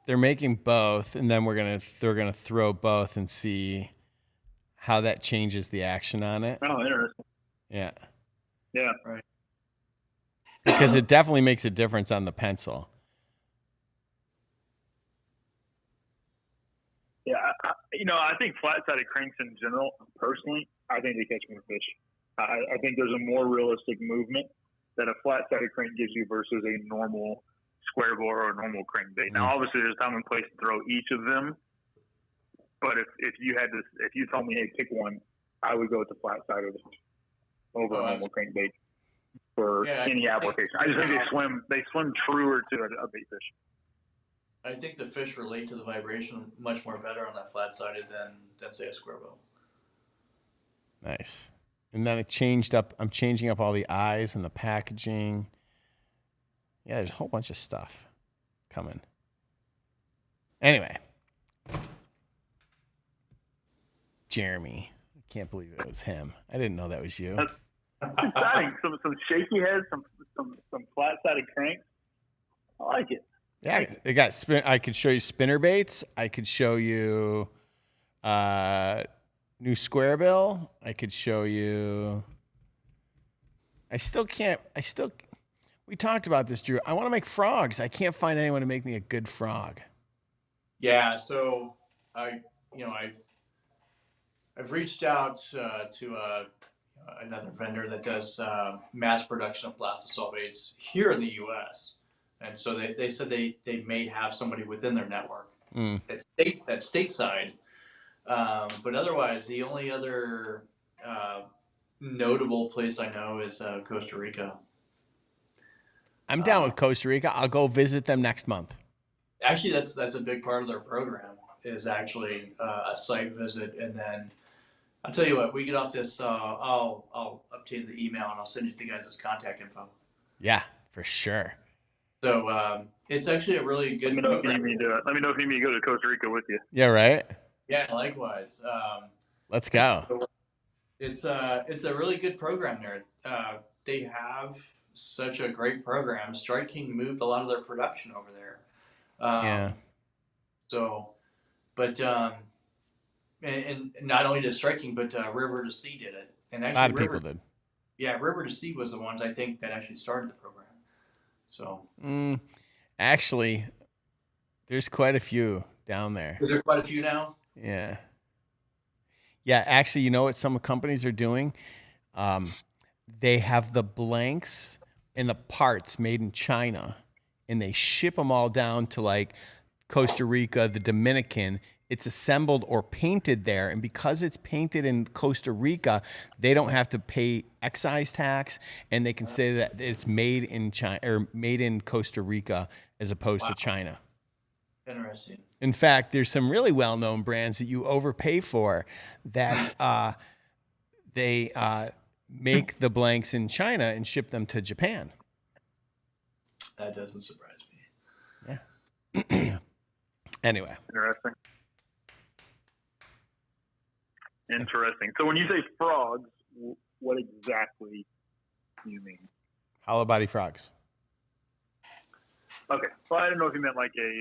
They're making both, and then they're gonna throw both and see how that changes the action on it. Oh, interesting. Yeah. Yeah. Right. Because it definitely makes a difference on the pencil. Yeah, I think flat-sided cranks in general, personally, I think they catch more fish. I think there's a more realistic movement that a flat-sided crank gives you versus a normal square bore or a normal crankbait. Now, obviously, there's time and place to throw each of them. But if you told me, hey, pick one, I would go with the flat-sided over a normal crankbait for any application. I just think they swim truer to a bait fish. I think the fish relate to the vibration much more better on that flat-sided than say a square bow. Nice. And then I'm changing up all the eyes and the packaging. Yeah, there's a whole bunch of stuff coming. Anyway. Jeremy. I can't believe it was him. I didn't know that was you. That's exciting. Some shaky heads, some flat-sided cranks. I like it. Yeah, they got I could show you spinner baits. I could show you new square bill. I could show you. We talked about this, Drew. I want to make frogs. I can't find anyone to make me a good frog. Yeah, so I've reached out to another vendor that does mass production of plastisol baits here in the U.S. And so they said they may have somebody within their network that's stateside. But otherwise, the only other notable place I know is Costa Rica. I'm down with Costa Rica. I'll go visit them next month. Actually, that's a big part of their program is actually a site visit. And then I'll tell you what, we get off this, I'll obtain the email and I'll send you the guys' contact info. Yeah, for sure. So it's actually a really good program. Let me know if you need me to go to Costa Rica with you. Yeah, right? Yeah, likewise. Let's go. So it's a really good program there. They have such a great program. Strike King moved a lot of their production over there. Yeah. So, but and not only did Strike King, but River to Sea did it. And actually, a lot of people did. Yeah, River to Sea was the ones I think that actually started the program. So. Actually, there's quite a few down there. Are there quite a few now? Yeah. Yeah, actually, you know what some companies are doing? They have the blanks and the parts made in China, and they ship them all down to like Costa Rica, the Dominican. It's assembled or painted there, and because it's painted in Costa Rica, they don't have to pay excise tax, and they can say that it's made in China or made in Costa Rica as opposed to China. Interesting. In fact, there's some really well-known brands that you overpay for that they make the blanks in China and ship them to Japan. That doesn't surprise me. Yeah. Anyway. Interesting. So when you say frogs, what exactly do you mean? Hollow body frogs. Okay. Well, I didn't know if you meant like a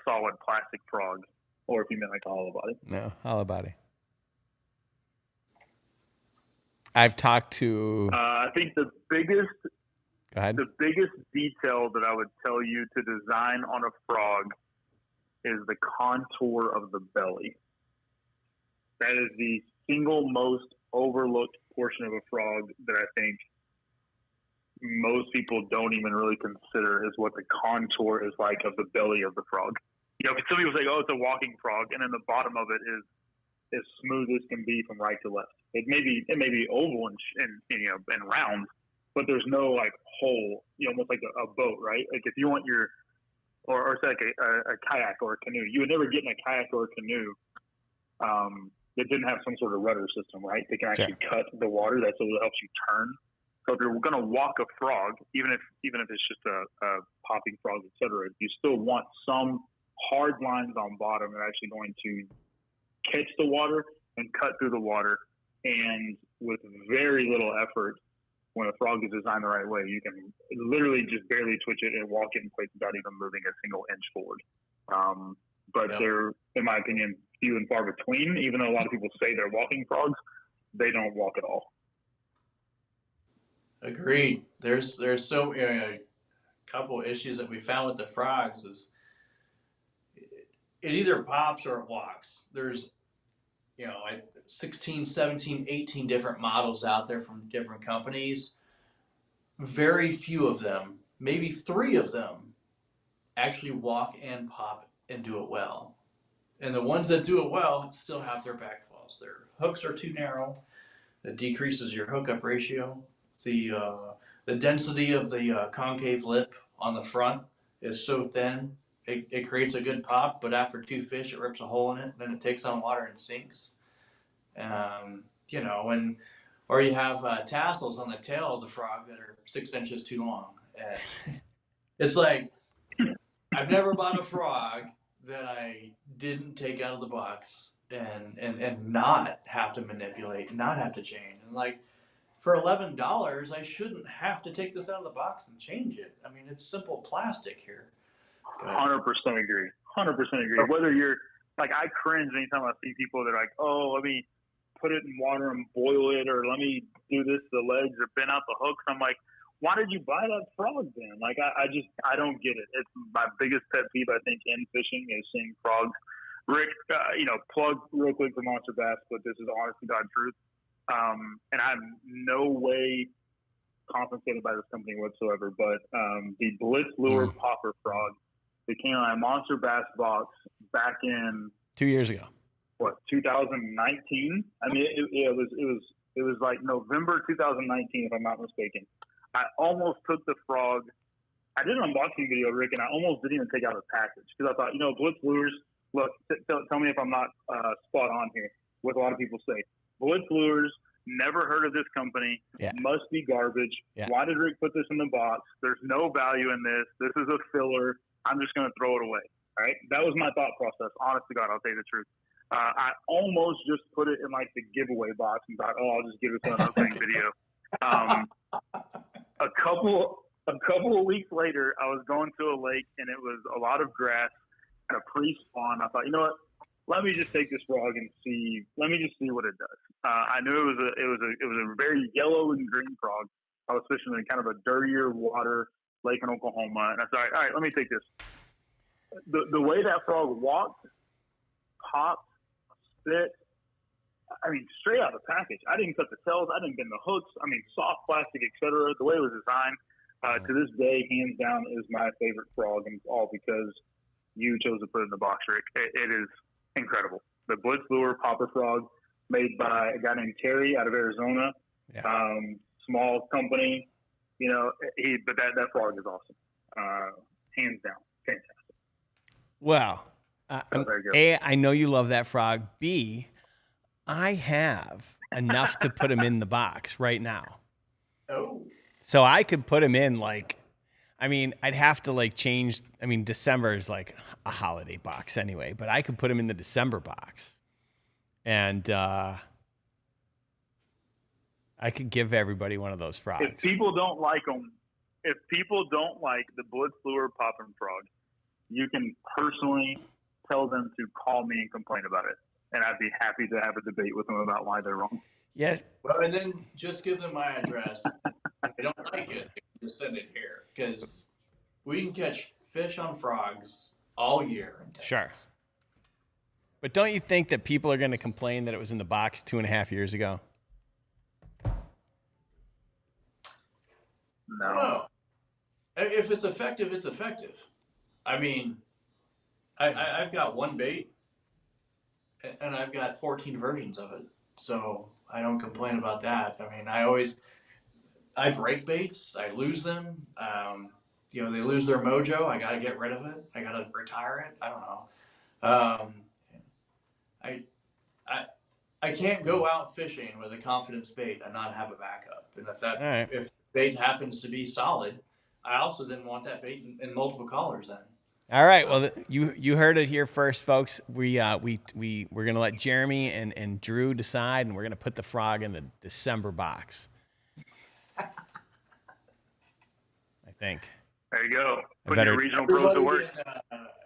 solid plastic frog, or if you meant like a hollow body. No, hollow body. I've talked to. I think the biggest Go ahead. The biggest detail that I would tell you to design on a frog is the contour of the belly. That is the single most overlooked portion of a frog that I think most people don't even really consider, is what the contour is like of the belly of the frog. You know, some people say, "Oh, it's a walking frog," and then the bottom of it is as smooth as can be from right to left. It may be oval and round, but there's no like hole. You know, almost like a boat, right? Like if you want your or say like a kayak or a canoe, you would never get in a kayak or a canoe that didn't have some sort of rudder system, right? They can actually cut the water. That's what helps you turn. So if you're going to walk a frog, even if it's just a popping frog, etc., you still want some hard lines on bottom that are actually going to catch the water and cut through the water. And with very little effort, when a frog is designed the right way, you can literally just barely twitch it and walk it in place without even moving a single inch forward. But they're, in my opinion, few and far between. Even though a lot of people say they're walking frogs, they don't walk at all. Agreed. There's so a couple of issues that we found with the frogs is it either pops or it walks. There's 16, 17, 18 different models out there from different companies. Very few of them, maybe 3 of them, actually walk and pop and do it well. And the ones that do it well still have their backfalls. Their hooks are too narrow. That decreases your hookup ratio. The density of the concave lip on the front is so thin, it creates a good pop, but after 2 fish, it rips a hole in it, then it takes on water and sinks. Or you have tassels on the tail of the frog that are 6 inches too long. And it's like, I've never bought a frog that I didn't take out of the box and not have to manipulate, not have to change. And like, for $11, I shouldn't have to take this out of the box and change it. I mean, it's simple plastic here. 100% agree. 100% agree. Whether you're like, I cringe anytime I see people that are like, "Oh, let me put it in water and boil it," or "Let me do this to the legs," or "bend out the hooks." I'm like, why did you buy that frog then? Like, I don't get it. It's my biggest pet peeve, I think, in fishing is seeing frogs. Rick, plug real quick for Monster Bass, but this is honest to God truth. And I'm no way compensated by this company whatsoever, but the Blitz Lure Popper Frog that came on a Monster Bass box back in 2 years ago. What, 2019? I mean, it was like November 2019, if I'm not mistaken. I almost took the frog. I did an unboxing video, Rick, and I almost didn't even take out the package because I thought, Blitz Lures. Look, tell me if I'm not spot on here. What a lot of people say, Blitz Lures. Never heard of this company. Yeah. Must be garbage. Yeah. Why did Rick put this in the box? There's no value in this. This is a filler. I'm just going to throw it away. All right. That was my thought process. Honest to God, I'll tell you the truth. I almost just put it in like the giveaway box and thought, I'll just give it an opening video. A couple of weeks later, I was going to a lake and it was a lot of grass and a pre-spawn. I thought, you know what? Let me just take this frog and see. Let me just see what it does. I knew it was a very yellow and green frog. I was fishing in kind of a dirtier water lake in Oklahoma, and I thought, all right, let me take this. the way that frog walked, popped, spit. I mean, straight out of the package. I didn't cut the tails. I didn't bend the hooks. I mean, soft plastic, etc. The way it was designed, to this day, hands down, is my favorite frog, and all because you chose to put it in the box, Rick. It is incredible. The Blitz Lure Popper Frog, made by a guy named Terry out of Arizona. Yeah. Small company, you know. But that frog is awesome. Hands down, fantastic. Well, there you go. A, I know you love that frog. B, I have enough to put him in the box right now. Oh. So I could put him in, like, I mean, I'd have to like change. I mean, December is like a holiday box anyway, but I could put him in the December box. And I could give everybody one of those frogs. If people don't like them, if people don't like the Blitz Lure Poppin' Frog, you can personally tell them to call me and complain about it. And I'd be happy to have a debate with them about why they're wrong. Yes. Well, and then just give them my address. If they don't like it, just send it here. Because we can catch fish on frogs all year in Texas. Sure. But don't you think that people are going to complain that it was in the box 2.5 years ago? No. If it's effective, it's effective. I mean, I've got one bait, and I've got 14 versions of it. So I don't complain about that. I mean, I break baits. I lose them. They lose their mojo. I got to get rid of it. I got to retire it. I don't know. I can't go out fishing with a confidence bait and not have a backup. And if bait happens to be solid, I also didn't want that bait in multiple colors then. All right. Well, you heard it here first, folks. We're gonna let Jeremy and Drew decide, and we're gonna put the frog in the December box. I think. There you go. Put your regional pros to work.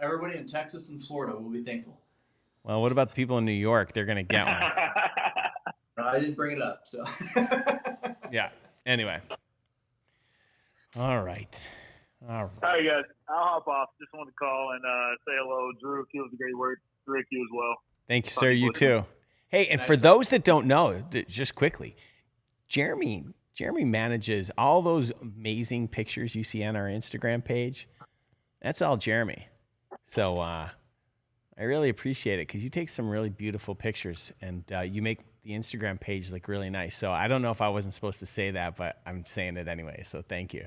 Everybody in Texas and Florida will be thankful. Well, what about the people in New York? They're gonna get one. I didn't bring it up, so. Yeah. Anyway. All right. All right, guys. I'll hop off. Just wanted to call and say hello. Drew, keep up the great work. Rick, you as well. Thank you, sir. You too. Hey, and for those that don't know, just quickly, Jeremy manages all those amazing pictures you see on our Instagram page. That's all Jeremy. So I really appreciate it because you take some really beautiful pictures and you make the Instagram page look really nice. So I don't know if I wasn't supposed to say that, but I'm saying it anyway. So thank you.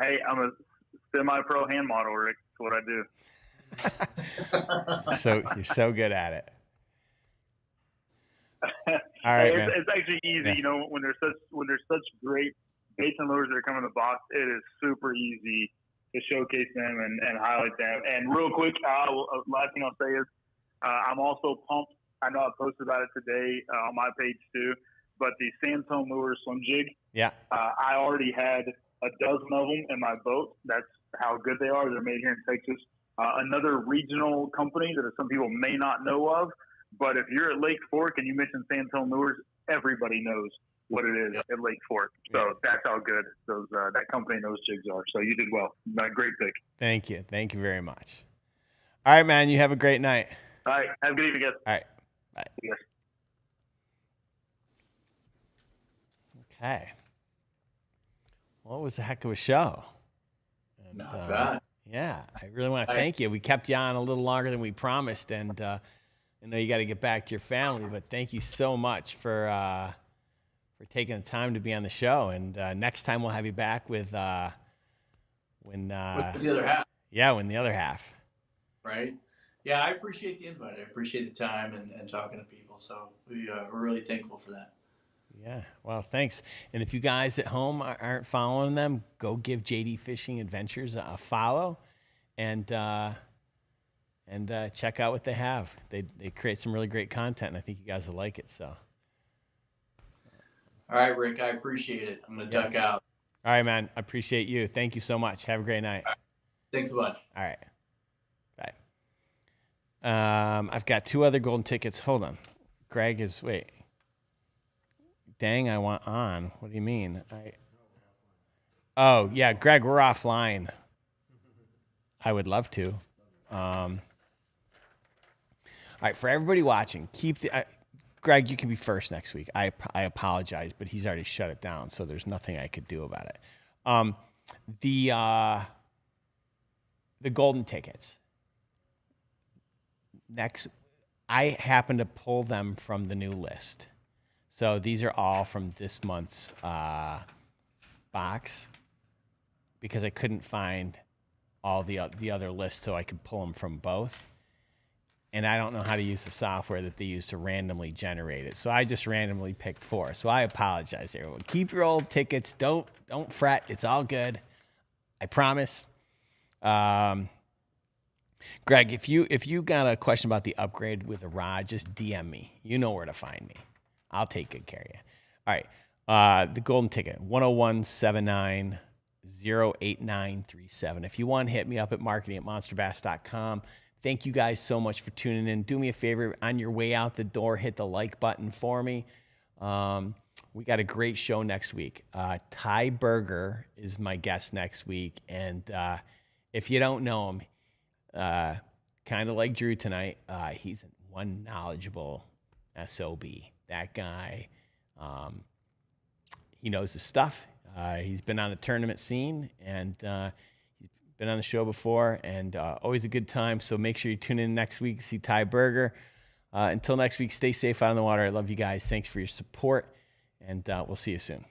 Hey, I'm a semi-pro hand model, Rick. That's what I do. You're so good at it. All right, man. It's actually easy, yeah. You know, when there's such great baits and lures that are coming in the box, it is super easy to showcase them and highlight them. And real quick, last thing I'll say is I'm also pumped. I know I posted about it today on my page too, but the Sandtone Lures Swim Jig. Yeah. I already had a dozen of them in my boat. That's how good they are. They're made here in Texas. Another regional company that some people may not know of, but if you're at Lake Fork and you mention Sandtone Lures, everybody knows what it is at Lake Fork. So that's how good that company and those jigs are. So you did well. Great pick. Thank you. Thank you very much. All right, man. You have a great night. All right. Have a good evening, guys. All right. Bye. Yes. Okay. Well, it was a heck of a show. And, not bad. Yeah, I really want to thank you. We kept you on a little longer than we promised, and I know you got to get back to your family, but thank you so much for taking the time to be on the show. And next time we'll have you back with the other half. Yeah, when the other half. Right. Yeah, I appreciate the invite. I appreciate the time and talking to people. So we're really thankful for that. Yeah, well, thanks. And if you guys at home aren't following them, go give JD Fishing Adventures a follow, and check out what they have. They create some really great content, and I think you guys will like it. So, all right, Rick, I appreciate it. I'm gonna duck out. All right, man. I appreciate you. Thank you so much. Have a great night. Right. Thanks a bunch. All right, bye. I've got 2 other golden tickets. Hold on. Greg is wait. Dang, I want on. What do you mean? Oh, yeah, Greg, we're offline. I would love to. All right, for everybody watching, keep the Greg. You can be first next week. I apologize, but he's already shut it down, so there's nothing I could do about it. The golden tickets. Next, I happen to pull them from the new list. So these are all from this month's box because I couldn't find all the other lists, so I could pull them from both. And I don't know how to use the software that they use to randomly generate it. So I just randomly picked 4. So I apologize, everyone. Keep your old tickets. Don't fret. It's all good. I promise. Greg, if you got a question about the upgrade with a rod, just DM me. You know where to find me. I'll take good care of you. All right. The golden ticket, 10179-08937. If you want, hit me up at marketing@monsterbass.com. Thank you guys so much for tuning in. Do me a favor, on your way out the door, hit the like button for me. We got a great show next week. Ty Berger is my guest next week. And if you don't know him, kind of like Drew tonight, he's one knowledgeable SOB. That guy, he knows his stuff. He's been on the tournament scene, and he's been on the show before, and always a good time. So make sure you tune in next week to see Ty Berger. Until next week, stay safe out on the water. I love you guys. Thanks for your support, and we'll see you soon.